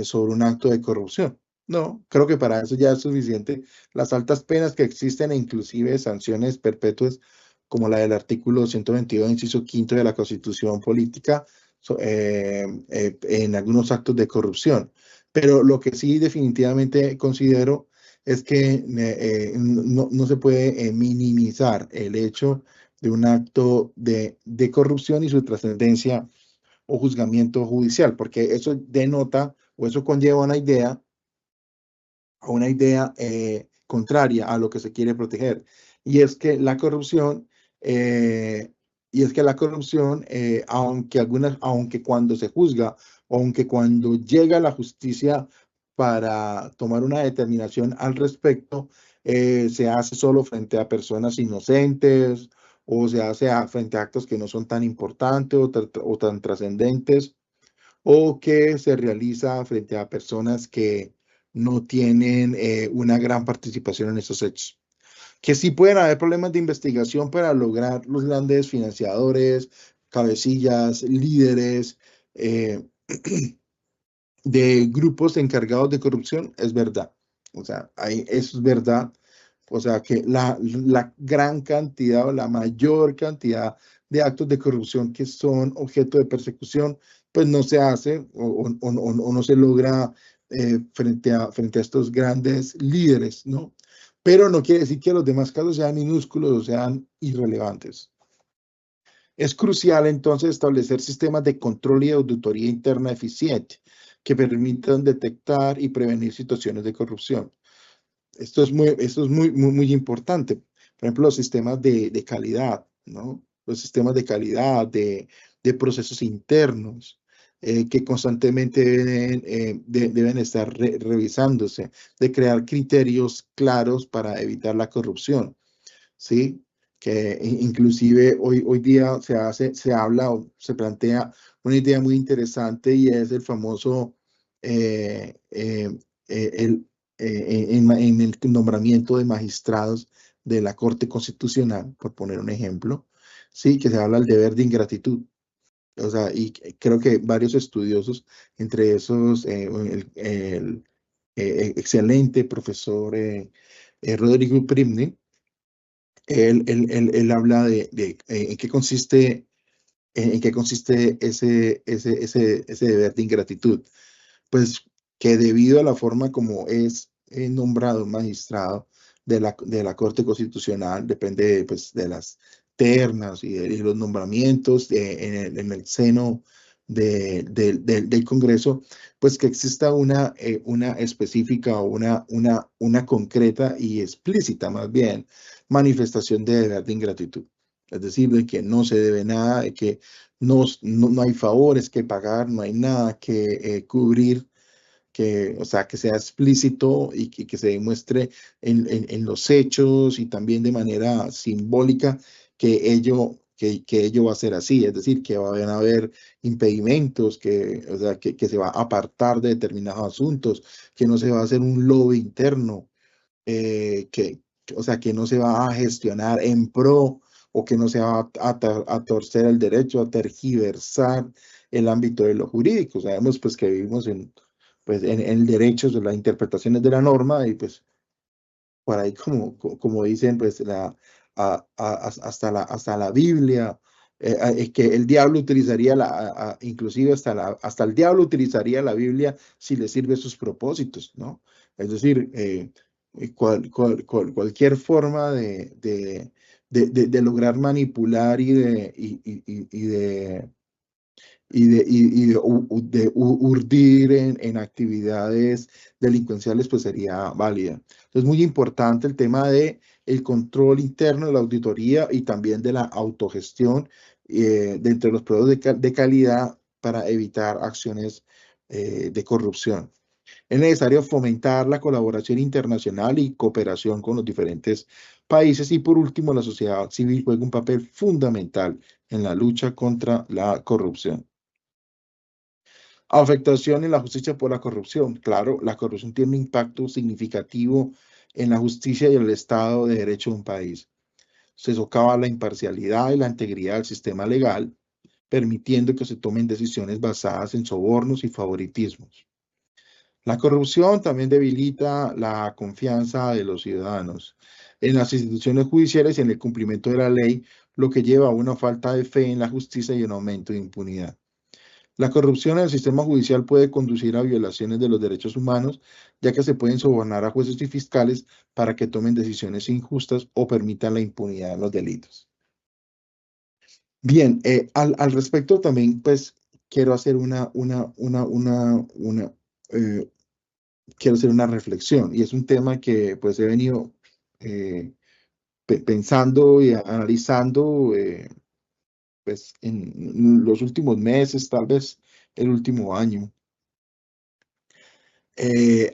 sobre un acto de corrupción. No, creo que para eso ya es suficiente las altas penas que existen e inclusive sanciones perpetuas como la del artículo 122, inciso quinto de la Constitución Política en algunos actos de corrupción. Pero lo que sí definitivamente considero es que no se puede minimizar el hecho de un acto de corrupción y su trascendencia o juzgamiento judicial, porque eso denota o eso conlleva a una idea contraria a lo que se quiere proteger. Y es que la corrupción, eh, aunque cuando se juzga, aunque cuando llega la justicia para tomar una determinación al respecto, se hace solo frente a personas inocentes o se hace frente a actos que no son tan importantes o tan trascendentes o que se realiza frente a personas que no tienen una gran participación en estos hechos. Que sí pueden haber problemas de investigación para lograr los grandes financiadores, cabecillas, líderes eh, de grupos encargados de corrupción, es verdad. O sea, eso es verdad. O sea, que la gran cantidad o la mayor cantidad de actos de corrupción que son objeto de persecución, pues no se hace o no se logra frente a estos grandes líderes, ¿no? Pero no quiere decir que los demás casos sean minúsculos o sean irrelevantes. Es crucial entonces establecer sistemas de control y de auditoría interna eficiente que permitan detectar y prevenir situaciones de corrupción. Esto es muy importante. Por ejemplo, los sistemas de calidad, ¿no? Los sistemas de calidad, de procesos internos, que constantemente deben estar revisándose, de crear criterios claros para evitar la corrupción, ¿sí? Que inclusive hoy día se habla o se plantea una idea muy interesante y es el famoso, el, en el nombramiento de magistrados de la Corte Constitucional, por poner un ejemplo, sí, que se habla del deber de ingratitud. O sea, y creo que varios estudiosos, entre esos, excelente profesor Rodrigo Primni, él habla de en qué consiste ese deber de ingratitud. Pues que debido a la forma como es nombrado un magistrado de la Corte Constitucional, depende pues, de las ternas y los nombramientos en el seno del Congreso, pues que exista una específica o una concreta y explícita, más bien, manifestación de deber de ingratitud. Es decir, de que no se debe nada, de que no hay favores que pagar, no hay nada que cubrir, o sea, que sea explícito y que se demuestre en los hechos y también de manera simbólica que ello va a ser así, es decir, que van a haber impedimentos, o sea, que se va a apartar de determinados asuntos, que no se va a hacer un lobby interno, o sea, que no se va a gestionar en pro o que no se va a torcer el derecho, a tergiversar el ámbito de lo jurídico. Sabemos pues que vivimos pues, en el derecho de las interpretaciones de la norma y pues por ahí como dicen pues hasta la Biblia, que el diablo utilizaría inclusive hasta el diablo utilizaría la Biblia si le sirve sus propósitos, ¿no? Es decir, cualquier forma de lograr manipular y de urdir en actividades delincuenciales, pues sería válida. Entonces, muy importante el tema de el control interno de la auditoría y también de la autogestión dentro de los productos de calidad para evitar acciones de corrupción. Es necesario fomentar la colaboración internacional y cooperación con los diferentes países y por último, la sociedad civil juega un papel fundamental en la lucha contra la corrupción. Afectación en la justicia por la corrupción. Claro, la corrupción tiene un impacto significativo en la justicia y el Estado de Derecho de un país. Se socava la imparcialidad y la integridad del sistema legal, permitiendo que se tomen decisiones basadas en sobornos y favoritismos. La corrupción también debilita la confianza de los ciudadanos en las instituciones judiciales y en el cumplimiento de la ley, lo que lleva a una falta de fe en la justicia y un aumento de impunidad. La corrupción en el sistema judicial puede conducir a violaciones de los derechos humanos, ya que se pueden sobornar a jueces y fiscales para que tomen decisiones injustas o permitan la impunidad en los delitos. Bien, al respecto también, pues, quiero hacer eh, quiero hacer una reflexión, y es un tema que, pues, he venido pensando y analizando, pues, en los últimos meses, tal vez el último año.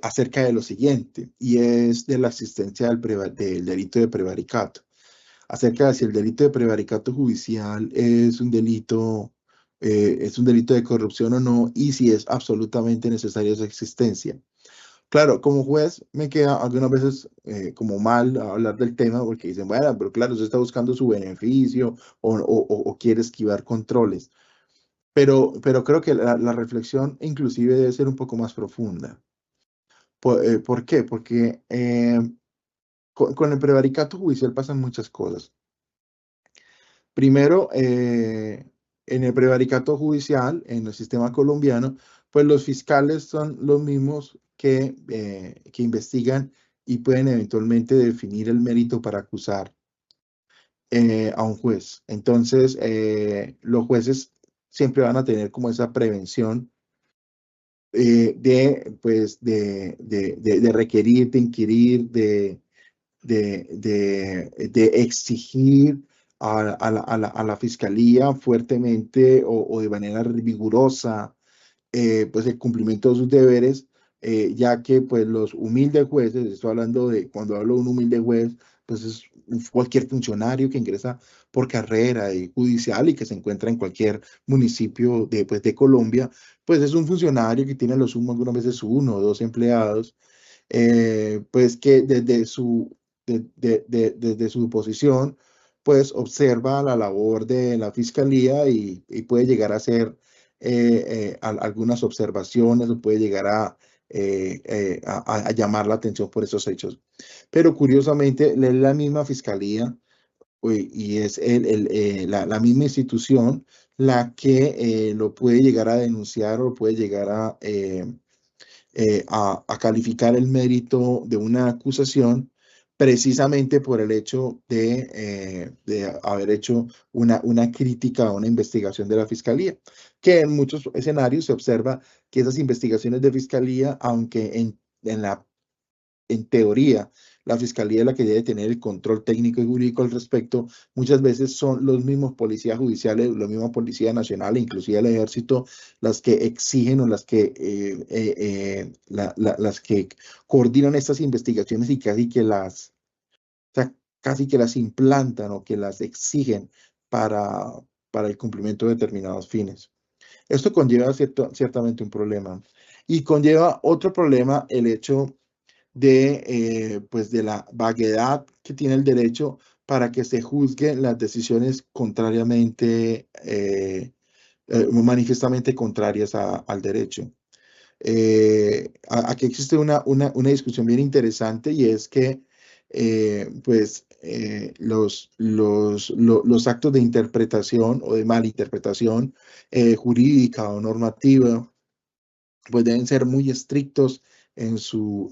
Acerca de lo siguiente, y es de la existencia del delito de prevaricato, acerca de si el delito de prevaricato judicial es un delito de corrupción o no, y si es absolutamente necesaria su existencia. Claro, como juez me queda algunas veces como mal hablar del tema porque dicen, bueno, pero claro, usted está buscando su beneficio o quiere esquivar controles. Pero creo que la reflexión inclusive debe ser un poco más profunda. ¿Por qué? Porque con el prevaricato judicial pasan muchas cosas. Primero, en el prevaricato judicial, en el sistema colombiano, pues los fiscales son los mismos que investigan y pueden eventualmente definir el mérito para acusar a un juez. Entonces, los jueces siempre van a tener como esa prevención de requerir, de inquirir, de exigir a la fiscalía fuertemente o de manera rigurosa pues el cumplimiento de sus deberes, ya que pues los humildes jueces, estoy hablando de, cuando hablo de un humilde juez, pues es cualquier funcionario que ingresa por carrera judicial y que se encuentra en cualquier municipio pues, de Colombia, pues es un funcionario que tiene a lo sumo algunas veces uno o dos empleados, pues que desde su posición, pues observa la labor de la fiscalía y puede llegar a hacer algunas observaciones o puede llegar a llamar la atención por esos hechos. Pero curiosamente, es la misma fiscalía y es la misma institución la que lo puede llegar a denunciar o puede llegar a calificar el mérito de una acusación precisamente por el hecho de haber hecho una crítica a una investigación de la fiscalía, que en muchos escenarios se observa que esas investigaciones de fiscalía, aunque en teoría, la fiscalía es la que debe tener el control técnico y jurídico al respecto. Muchas veces son los mismos policías judiciales, la misma Policía Nacional, inclusive el Ejército, las que exigen o las que coordinan estas investigaciones y o sea, casi que las implantan o que las exigen para, para el cumplimiento de determinados fines. Esto conlleva ciertamente un problema. Y conlleva otro problema el hecho pues de la vaguedad que tiene el derecho para que se juzguen las decisiones contrariamente, manifiestamente contrarias al derecho. Aquí existe una discusión bien interesante y es que pues los actos de interpretación o de malinterpretación jurídica o normativa pues deben ser muy estrictos en su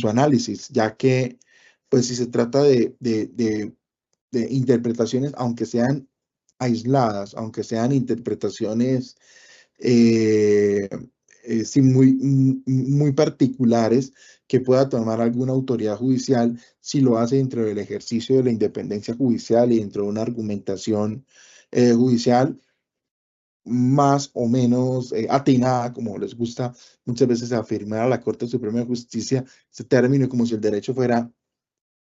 análisis, ya que, pues, si se trata de interpretaciones, aunque sean aisladas, aunque sean interpretaciones eh, sí, muy particulares que pueda tomar alguna autoridad judicial, si lo hace dentro del ejercicio de la independencia judicial y dentro de una argumentación judicial, más o menos atinada, como les gusta muchas veces afirmar a la Corte Suprema de Justicia, ese término como si el derecho fuera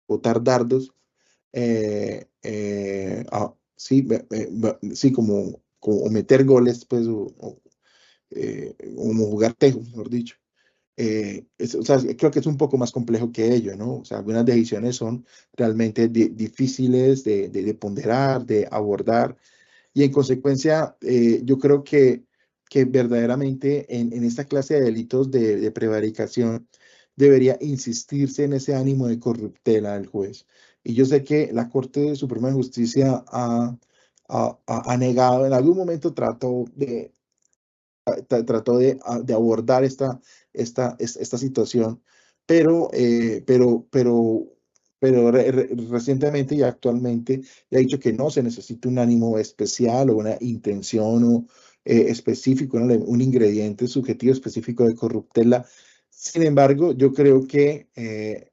botar dardos, sí, sí, como meter goles, pues, como jugar tejo, mejor dicho. O sea, creo que es un poco más complejo que ello, ¿no? O sea, algunas decisiones son realmente difíciles de ponderar, de abordar, y en consecuencia, yo creo que verdaderamente en esta clase de delitos de prevaricación debería insistirse en ese ánimo de corruptela del juez. Y yo sé que la Corte Suprema de Justicia ha negado, en algún momento trató de abordar esta situación, pero, eh, pero, pero, pero recientemente y actualmente ha dicho que no se necesita un ánimo especial o una intención específico, ¿no? Un ingrediente subjetivo específico de corruptela. Sin embargo, yo creo que,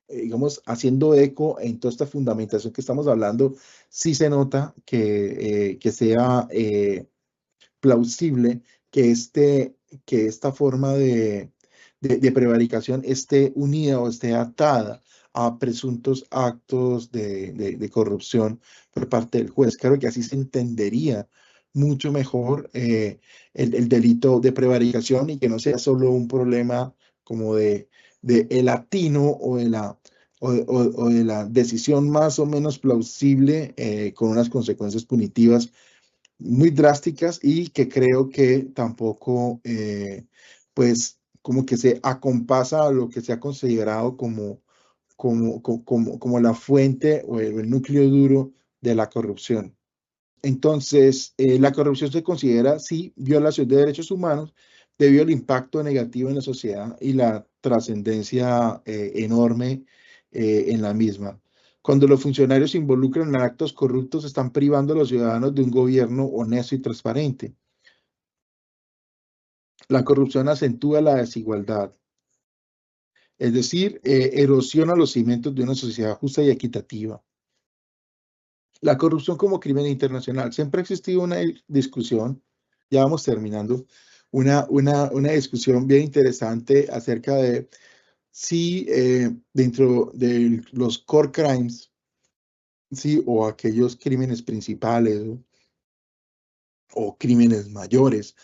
digamos, haciendo eco en toda esta fundamentación que estamos hablando, sí se nota que sea plausible que, que esta forma de prevaricación esté unida o esté atada a presuntos actos de corrupción por parte del juez. Creo que así se entendería mucho mejor el delito de prevaricación y que no sea solo un problema como de el latino o de la decisión más o menos plausible con unas consecuencias punitivas muy drásticas y que creo que tampoco, pues, como que se acompasa a lo que se ha considerado como la fuente o el núcleo duro de la corrupción. Entonces, la corrupción se considera, sí, violación de derechos humanos debido al impacto negativo en la sociedad y la trascendencia enorme en la misma. Cuando los funcionarios se involucran en actos corruptos, están privando a los ciudadanos de un gobierno honesto y transparente. La corrupción acentúa la desigualdad, es decir, erosiona los cimientos de una sociedad justa y equitativa. La corrupción como crimen internacional. Siempre ha existido una discusión, ya vamos terminando, una discusión bien interesante acerca de si dentro de los core crimes, sí, o aquellos crímenes principales o crímenes mayores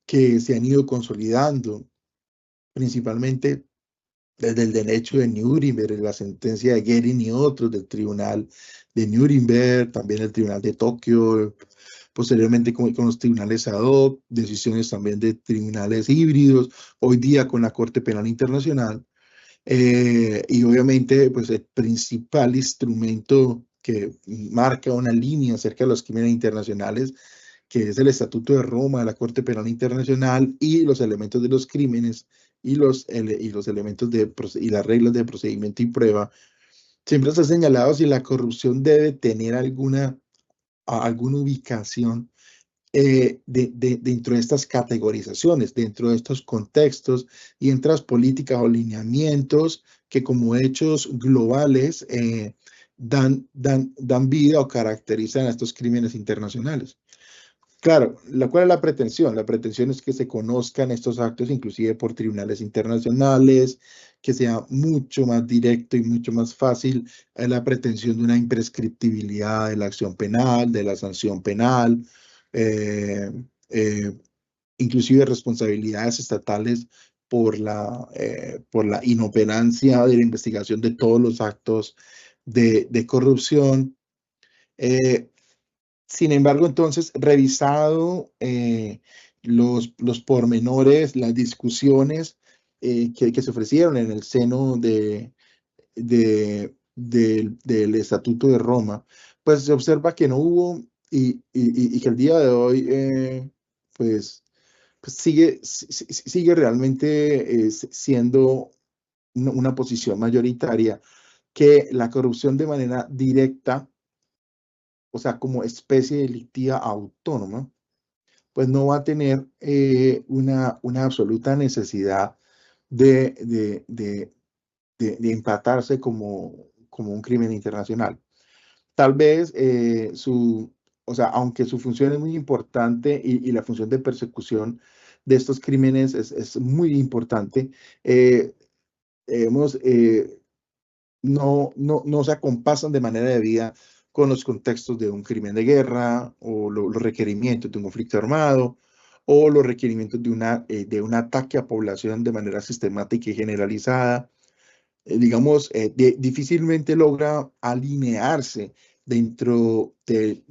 que se han ido consolidando, principalmente desde el derecho de Nuremberg, la sentencia de Göring y otros del tribunal de Nuremberg, también el tribunal de Tokio, posteriormente con los tribunales ad hoc, decisiones también de tribunales híbridos, hoy día con la Corte Penal Internacional, y obviamente pues el principal instrumento que marca una línea acerca de los crímenes internacionales, que es el Estatuto de Roma de la Corte Penal Internacional y los elementos de los crímenes y los elementos y las reglas de procedimiento y prueba, siempre se ha señalado si la corrupción debe tener alguna ubicación dentro de estas categorizaciones, dentro de estos contextos y entre las políticas o lineamientos que como hechos globales dan vida o caracterizan a estos crímenes internacionales. Claro, ¿cuál es la pretensión? La pretensión es que se conozcan estos actos inclusive por tribunales internacionales, que sea mucho más directo y mucho más fácil la pretensión de una imprescriptibilidad de la acción penal, de la sanción penal, eh, eh, inclusive responsabilidades estatales por la inoperancia de la investigación de todos los actos de corrupción. Eh, Sin embargo, entonces, revisado los pormenores, las discusiones que se ofrecieron en el seno del Estatuto de Roma, pues se observa que no hubo y que el día de hoy, pues, sigue realmente siendo una posición mayoritaria que la corrupción de manera directa, o sea, como especie delictiva autónoma, pues no va a tener una absoluta necesidad de, de, de, de empatarse como un crimen internacional. Tal vez o sea, aunque su función es muy importante y la función de persecución de estos crímenes es muy importante, eh, hemos, no se acompasan de manera debida con los contextos de un crimen de guerra o los requerimientos de un conflicto armado o los requerimientos de un ataque a población de manera sistemática y generalizada. Digamos, difícilmente logra alinearse dentro de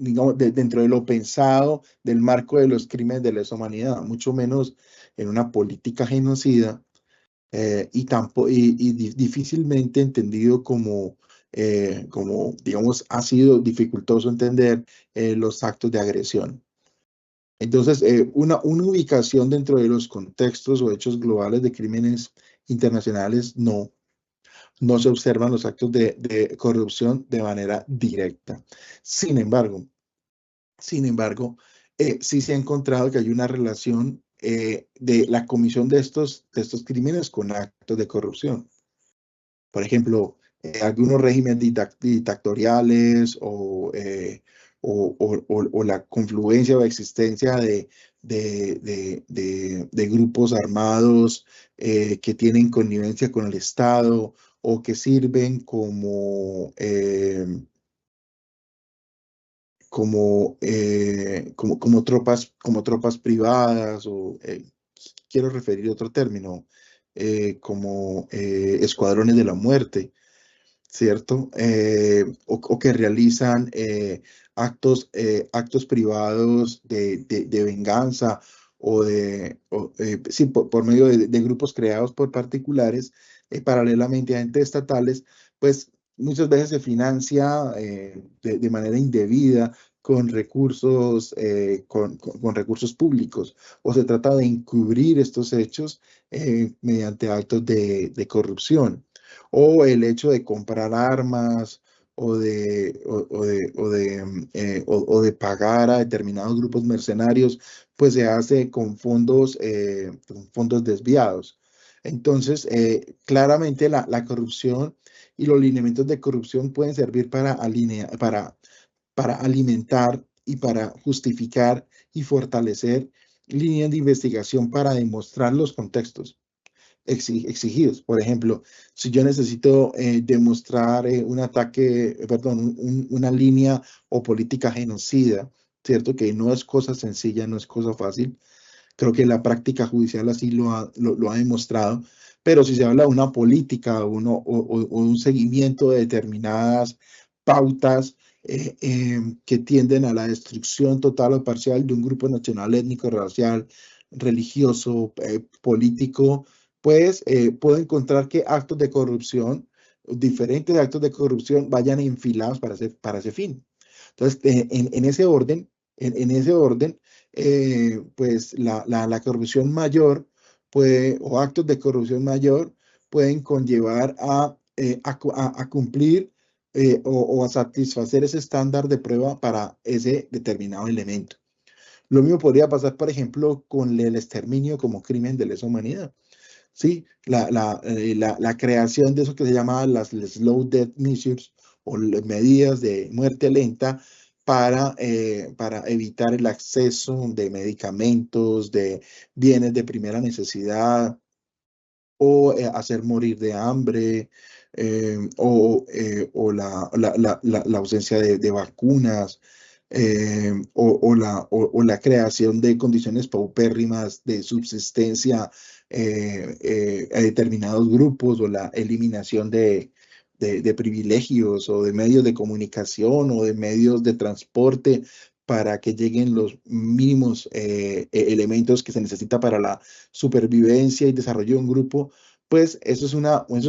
lo pensado del marco de los crímenes de lesa humanidad, mucho menos en una política genocida difícilmente entendido como, digamos, ha sido dificultoso entender los actos de agresión. Entonces, una ubicación dentro de los contextos o hechos globales de crímenes internacionales no se observan los actos de corrupción de manera directa. Sin embargo, sí se ha encontrado que hay una relación de la comisión de estos crímenes con actos de corrupción. Por ejemplo, algunos regímenes dictatoriales o la confluencia o existencia de grupos armados que tienen connivencia con el Estado o que sirven como tropas privadas, o quiero referir a otro término, como escuadrones de la muerte, ¿cierto? O que realizan actos privados de venganza sí, por medio de grupos creados por particulares, paralelamente a entes estatales, pues muchas veces se financia de manera indebida con recursos, con recursos públicos, o se trata de encubrir estos hechos mediante actos de corrupción, o el hecho de comprar armas o de pagar a determinados grupos mercenarios, pues se hace con fondos desviados. Entonces, claramente la corrupción y los lineamientos de corrupción pueden servir para alimentar y para justificar y fortalecer líneas de investigación para demostrar los contextos exigidos. Por ejemplo, si yo necesito demostrar un ataque, perdón, una línea o política genocida, ¿cierto? Que no es cosa sencilla, no es cosa fácil. Creo que la práctica judicial así lo ha demostrado. Pero si se habla de una política o un seguimiento de determinadas pautas que tienden a la destrucción total o parcial de un grupo nacional, étnico, racial, religioso, político, pues puedo encontrar que actos de corrupción, diferentes actos de corrupción, vayan enfilados para ese fin. Entonces, en ese orden, ese orden, pues la corrupción mayor o actos de corrupción mayor pueden conllevar a cumplir o a satisfacer ese estándar de prueba para ese determinado elemento. Lo mismo podría pasar, por ejemplo, con el exterminio como crimen de lesa humanidad. Sí, la creación de eso que se llama las slow death measures, o medidas de muerte lenta para evitar el acceso de medicamentos, de bienes de primera necesidad, o hacer morir de hambre, o la ausencia de vacunas, o la creación de condiciones paupérrimas de subsistencia a determinados grupos, o la eliminación de privilegios o de medios de comunicación o de medios de transporte para que lleguen los mínimos elementos que se necesita para la supervivencia y desarrollo de un grupo. Pues eso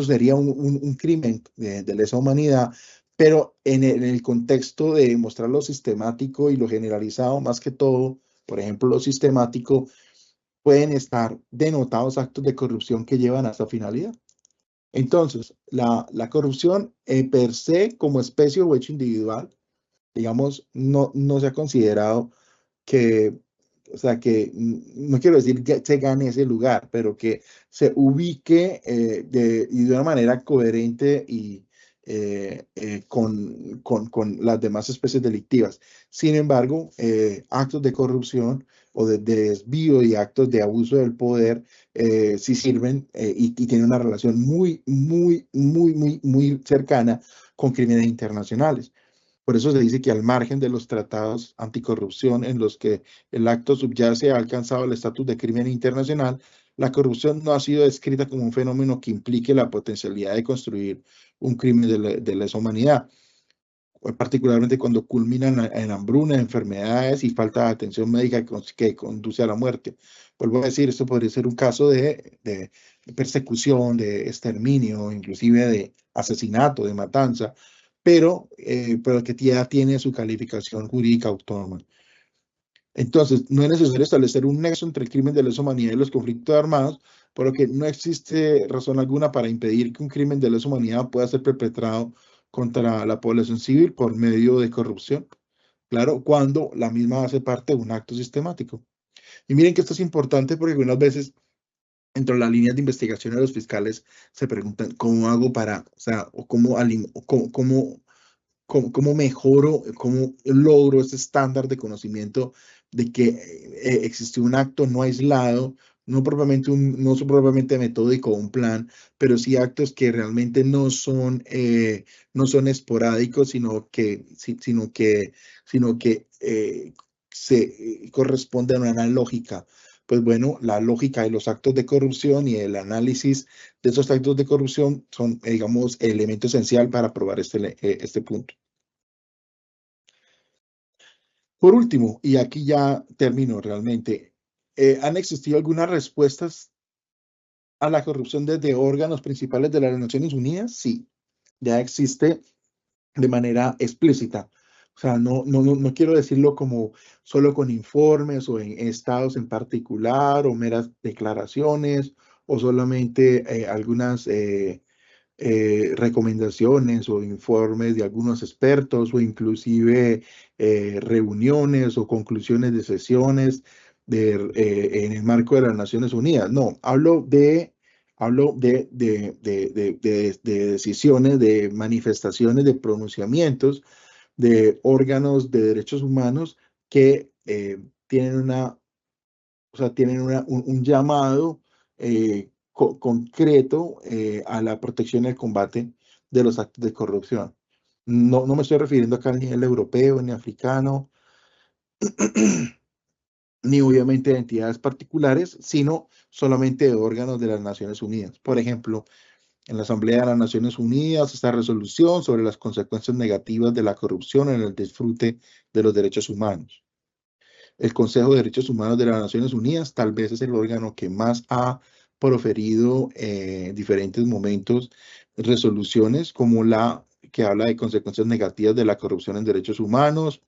sería un crimen de lesa humanidad, pero en el contexto de mostrar lo sistemático y lo generalizado, más que todo, por ejemplo, lo sistemático, pueden estar denotados actos de corrupción que llevan a esa finalidad. Entonces, la corrupción per se, como especie o hecho individual, digamos, no se ha considerado que, o sea, que no quiero decir que se gane ese lugar, pero que se ubique y de una manera coherente y con las demás especies delictivas. Sin embargo, actos de corrupción o de desvío y actos de abuso del poder sí sirven y tienen una relación muy, muy, muy, muy, muy cercana con crímenes internacionales. Por eso se dice que al margen de los tratados anticorrupción en los que el acto subyace ha alcanzado el estatus de crimen internacional, la corrupción no ha sido descrita como un fenómeno que implique la potencialidad de construir un crimen de lesa humanidad, particularmente cuando culminan en hambruna, enfermedades y falta de atención médica que conduce a la muerte. Vuelvo a decir, esto podría ser un caso de persecución, de exterminio, inclusive de asesinato, de matanza, pero que ya tiene su calificación jurídica autónoma. Entonces, no es necesario establecer un nexo entre el crimen de lesa humanidad y los conflictos armados, por lo que no existe razón alguna para impedir que un crimen de lesa humanidad pueda ser perpetrado contra la población civil por medio de corrupción. Claro, cuando la misma hace parte de un acto sistemático. Y miren que esto es importante porque algunas veces, entre las líneas de investigación de los fiscales, se preguntan cómo hago para, o sea, o cómo mejoro, cómo logro ese estándar de conocimiento de que existió un acto no aislado no son propiamente metódico un plan, pero sí actos que realmente no son esporádicos, sino que se corresponden a una lógica. Pues bueno, la lógica de los actos de corrupción y el análisis de esos actos de corrupción son, digamos, el elemento esencial para probar este punto. Por último, y aquí ya termino realmente, ¿han existido algunas respuestas a la corrupción desde órganos principales de las Naciones Unidas? Sí, ya existe de manera explícita. O sea, no quiero decirlo como solo con informes o en estados en particular o meras declaraciones o solamente algunas recomendaciones o informes de algunos expertos o inclusive reuniones o conclusiones de sesiones en el marco de las Naciones Unidas. No, hablo de decisiones, de manifestaciones, de pronunciamientos de órganos de derechos humanos que tienen un llamado concreto a la protección y el combate de los actos de corrupción. No me estoy refiriendo acá al nivel europeo ni africano, ni obviamente de entidades particulares, sino solamente de órganos de las Naciones Unidas. Por ejemplo, en la Asamblea de las Naciones Unidas, esta resolución sobre las consecuencias negativas de la corrupción en el disfrute de los derechos humanos. El Consejo de Derechos Humanos de las Naciones Unidas tal vez es el órgano que más ha proferido en diferentes momentos resoluciones como la que habla de consecuencias negativas de la corrupción en derechos humanos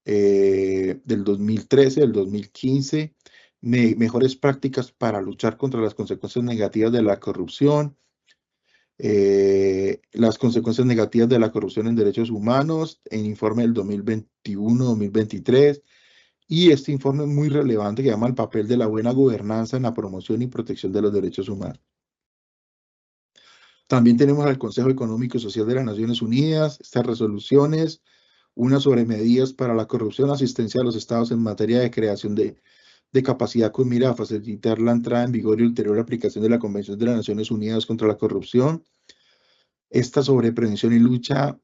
del 2013, del 2015, mejores prácticas para luchar contra las consecuencias negativas de la corrupción, las consecuencias negativas de la corrupción en derechos humanos, en informe del 2021-2023, y este informe es muy relevante que llama el papel de la buena gobernanza en la promoción y protección de los derechos humanos. También tenemos al Consejo Económico y Social de las Naciones Unidas, estas resoluciones, una sobre medidas para la corrupción, asistencia a los estados en materia de creación de capacidad con mira a facilitar la entrada en vigor y ulterior aplicación de la Convención de las Naciones Unidas contra la Corrupción, esta sobre prevención y lucha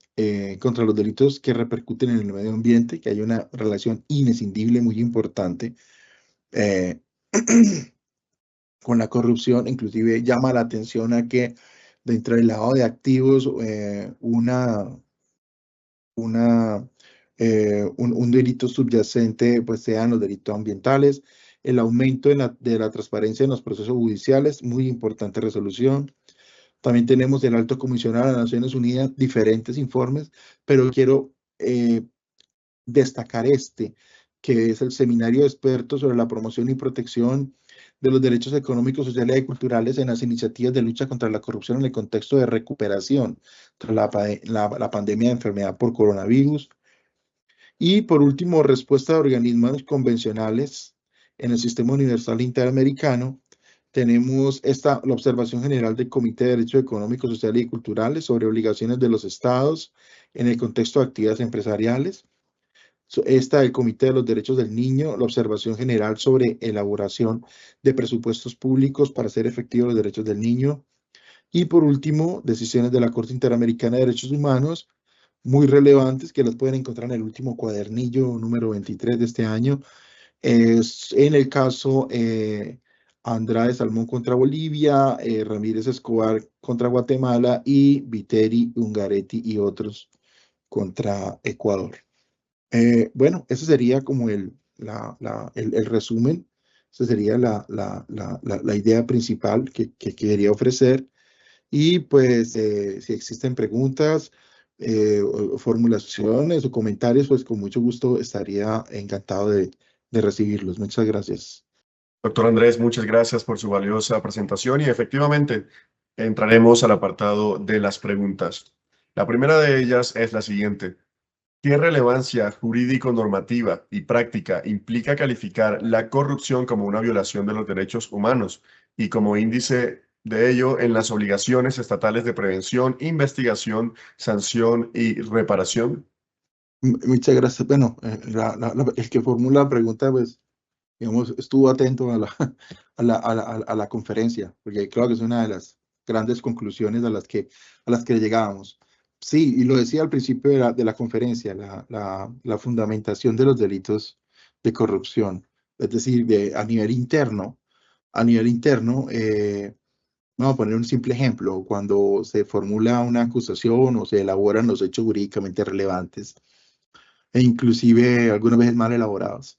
contra los delitos que repercuten en el medio ambiente, que hay una relación inescindible muy importante eh, con la corrupción. Inclusive llama la atención a que dentro del lavado de activos un delito subyacente pues sean los delitos ambientales, el aumento de la transparencia en los procesos judiciales, muy importante resolución. También tenemos del Alto Comisionado de las Naciones Unidas diferentes informes, pero quiero destacar que es el Seminario de Expertos sobre la Promoción y Protección de los Derechos Económicos, Sociales y Culturales en las Iniciativas de Lucha contra la Corrupción en el contexto de recuperación tras la pandemia de enfermedad por coronavirus. Y por último, respuesta de organismos convencionales en el Sistema Universal Interamericano. Tenemos la observación general del Comité de Derechos Económicos, Sociales y Culturales sobre obligaciones de los estados en el contexto de actividades empresariales. Esta del Comité de los Derechos del Niño, la observación general sobre elaboración de presupuestos públicos para hacer efectivos los derechos del niño. Y por último, decisiones de la Corte Interamericana de Derechos Humanos, muy relevantes, que las pueden encontrar en el último cuadernillo número 23 de este año. Es en el caso Andrade Salmón contra Bolivia, Ramírez Escobar contra Guatemala y Viteri, Ungaretti y otros contra Ecuador. Bueno, ese sería como el resumen, esa sería la idea principal que quería ofrecer. Y pues si existen preguntas, o formulaciones o comentarios, pues con mucho gusto estaría encantado de recibirlos. Muchas gracias. Doctor Andrés, muchas gracias por su valiosa presentación y efectivamente entraremos al apartado de las preguntas. La primera de ellas es la siguiente. ¿Qué relevancia jurídico-normativa y práctica implica calificar la corrupción como una violación de los derechos humanos y como índice de ello en las obligaciones estatales de prevención, investigación, sanción y reparación? Muchas gracias. Bueno, el que formula la pregunta, pues digamos, estuvo atento a la, a la conferencia, porque creo que es una de las grandes conclusiones a las que llegábamos. Sí, y lo decía al principio de la conferencia, la fundamentación de los delitos de corrupción, es decir, a nivel interno, vamos a poner un simple ejemplo, cuando se formula una acusación o se elaboran los hechos jurídicamente relevantes, e inclusive algunas veces mal elaborados,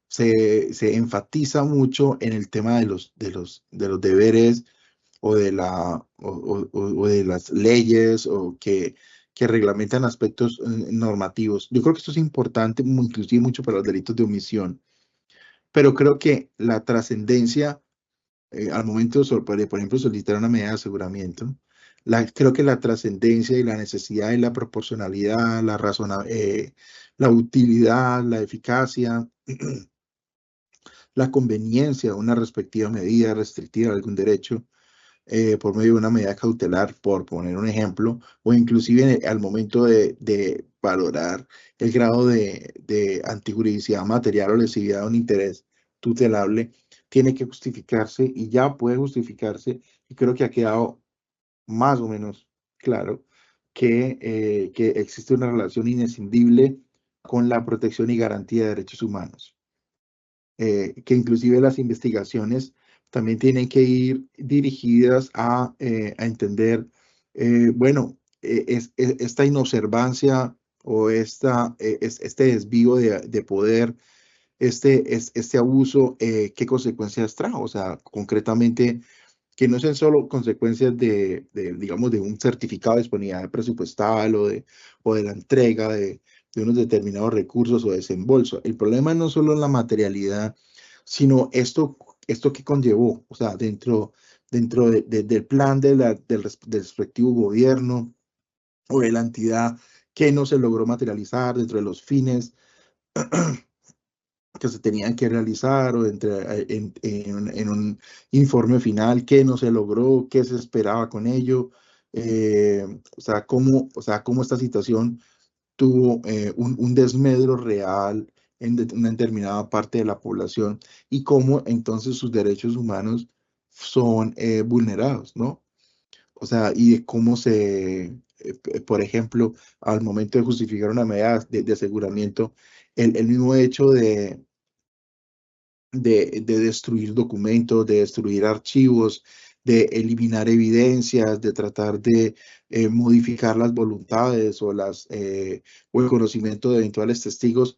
se enfatiza mucho en el tema de los deberes o o de las leyes o que reglamentan aspectos normativos. Yo creo que esto es importante, inclusive mucho para los delitos de omisión, pero creo que la trascendencia al momento por ejemplo, solicitar una medida de aseguramiento, creo que la trascendencia y la necesidad y la proporcionalidad, la utilidad, la eficacia, la conveniencia de una respectiva medida restrictiva de algún derecho por medio de una medida cautelar, por poner un ejemplo, o inclusive al momento de valorar el grado de antijuridicidad material o lesividad de un interés tutelable, tiene que justificarse y ya puede justificarse, y creo que ha quedado más o menos claro que existe una relación inescindible con la protección y garantía de derechos humanos, que inclusive las investigaciones también tienen que ir dirigidas a entender, bueno, esta inobservancia o este desvío de poder, este abuso, ¿qué consecuencias trajo? O sea, concretamente, que no sean solo consecuencias digamos, de un certificado de disponibilidad presupuestal o de la entrega de unos determinados recursos o desembolso. El problema no solo en la materialidad, sino esto que conllevó, o sea, dentro del plan del respectivo gobierno o de la entidad que no se logró materializar dentro de los fines que se tenían que realizar o en un informe final, qué no se logró, qué se esperaba con ello, o sea, cómo esta situación tuvo un desmedro real una determinada parte de la población y cómo entonces sus derechos humanos son vulnerados, ¿no? O sea, y de cómo por ejemplo, al momento de justificar una medida de aseguramiento, el mismo hecho de destruir documentos, de destruir archivos, de eliminar evidencias, de tratar de modificar las voluntades o el conocimiento de eventuales testigos,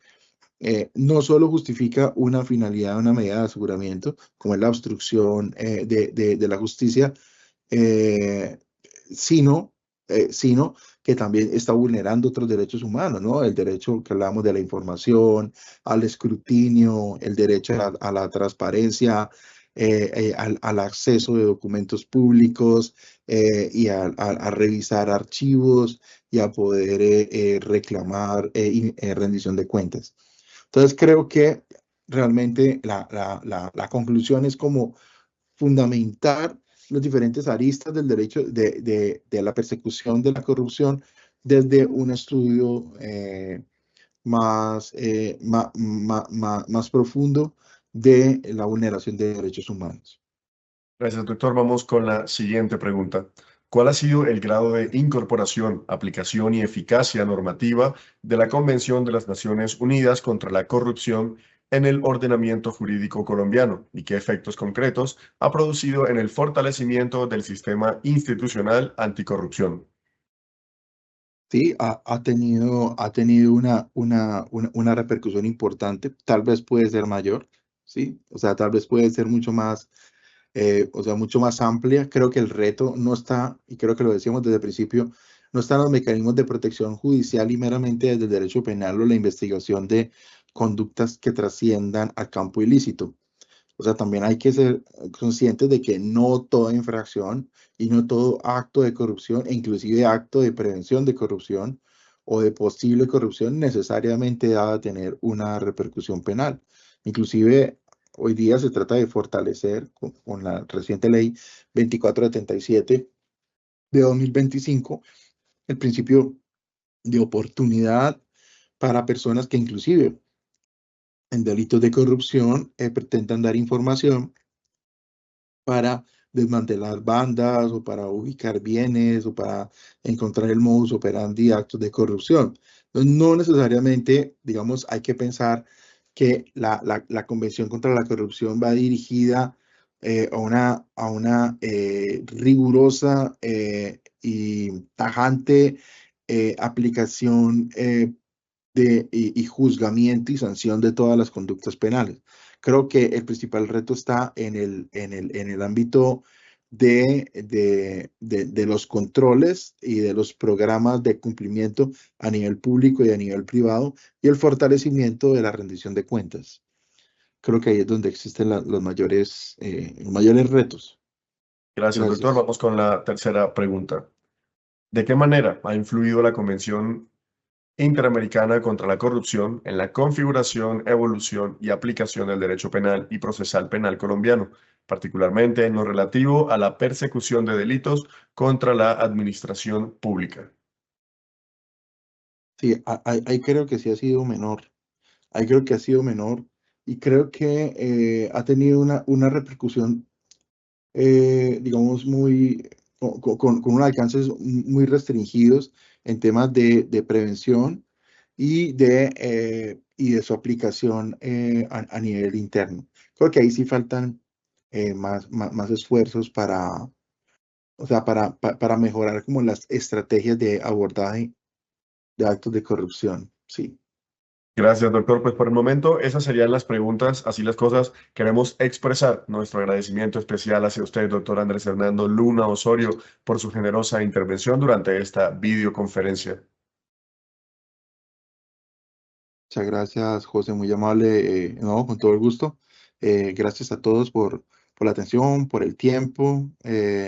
no solo justifica una finalidad, una medida de aseguramiento, como es la obstrucción de la justicia, eh, sino, sino que también está vulnerando otros derechos humanos, ¿no? El derecho que hablamos de la información, al escrutinio, el derecho a la transparencia, al acceso de documentos públicos y a revisar archivos y a poder reclamar rendición de cuentas. Entonces creo que realmente la conclusión es como fundamentar las diferentes aristas del derecho de la persecución de la corrupción desde un estudio más profundo de la vulneración de derechos humanos. Gracias, doctor. Vamos con la siguiente pregunta. ¿Cuál ha sido el grado de incorporación, aplicación y eficacia normativa de la Convención de las Naciones Unidas contra la Corrupción en el ordenamiento jurídico colombiano y qué efectos concretos ha producido en el fortalecimiento del sistema institucional anticorrupción? Sí, ha tenido una repercusión importante, tal vez puede ser mayor, ¿sí? O sea, tal vez puede ser mucho más o sea, mucho más amplia. Creo que el reto no está, y creo que lo decíamos desde el principio, no están los mecanismos de protección judicial y meramente desde el derecho penal o la investigación de conductas que trasciendan al campo ilícito. O sea, también hay que ser conscientes de que no toda infracción y no todo acto de corrupción, e inclusive acto de prevención de corrupción o de posible corrupción, necesariamente debe tener una repercusión penal. Inclusive hoy día se trata de fortalecer con la reciente ley 2477 de 2025 el principio de oportunidad para personas que inclusive en delitos de corrupción pretendan dar información para desmantelar bandas o para ubicar bienes o para encontrar el modus operandi de actos de corrupción. Entonces, no necesariamente, digamos, hay que pensar que la Convención contra la Corrupción va dirigida a una rigurosa y tajante aplicación y juzgamiento y sanción de todas las conductas penales. Creo que el principal reto está en el ámbito de los controles y de los programas de cumplimiento a nivel público y a nivel privado y el fortalecimiento de la rendición de cuentas. Creo que ahí es donde existen los mayores retos. Gracias, doctor. Gracias. Vamos con la tercera pregunta. ¿De qué manera ha influido la Convención Interamericana contra la Corrupción en la configuración, evolución y aplicación del derecho penal y procesal penal colombiano, particularmente en lo relativo a la persecución de delitos contra la administración pública? Sí, ahí creo que sí ha sido menor. Ahí creo que ha sido menor y creo que ha tenido una repercusión, digamos, con unos alcances muy restringidos en temas de prevención y de su aplicación a nivel interno. Creo que ahí sí faltan más esfuerzos o sea, para mejorar como las estrategias de abordaje de actos de corrupción. Sí. Gracias, doctor. Pues por el momento esas serían las preguntas, así las cosas. Queremos expresar nuestro agradecimiento especial hacia usted, doctor Andrés Hernando Luna Osorio, por su generosa intervención durante esta videoconferencia. Muchas gracias, José, muy amable. No, con todo el gusto. Gracias a todos por la atención, por el tiempo.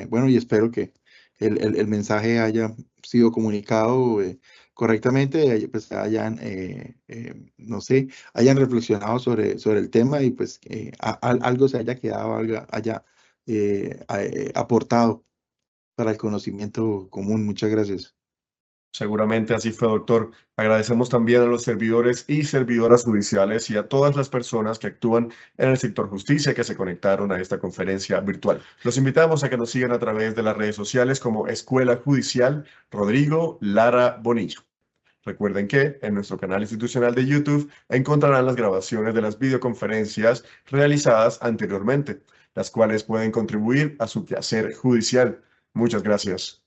Bueno, y espero que el mensaje haya sido comunicado correctamente, pues no sé, hayan reflexionado sobre el tema y pues algo se haya quedado, algo haya aportado para el conocimiento común. Muchas gracias. Seguramente así fue, doctor. Agradecemos también a los servidores y servidoras judiciales y a todas las personas que actúan en el sector justicia que se conectaron a esta conferencia virtual. Los invitamos a que nos sigan a través de las redes sociales como Escuela Judicial Rodrigo Lara Bonillo. Recuerden que en nuestro canal institucional de YouTube encontrarán las grabaciones de las videoconferencias realizadas anteriormente, las cuales pueden contribuir a su quehacer judicial. Muchas gracias.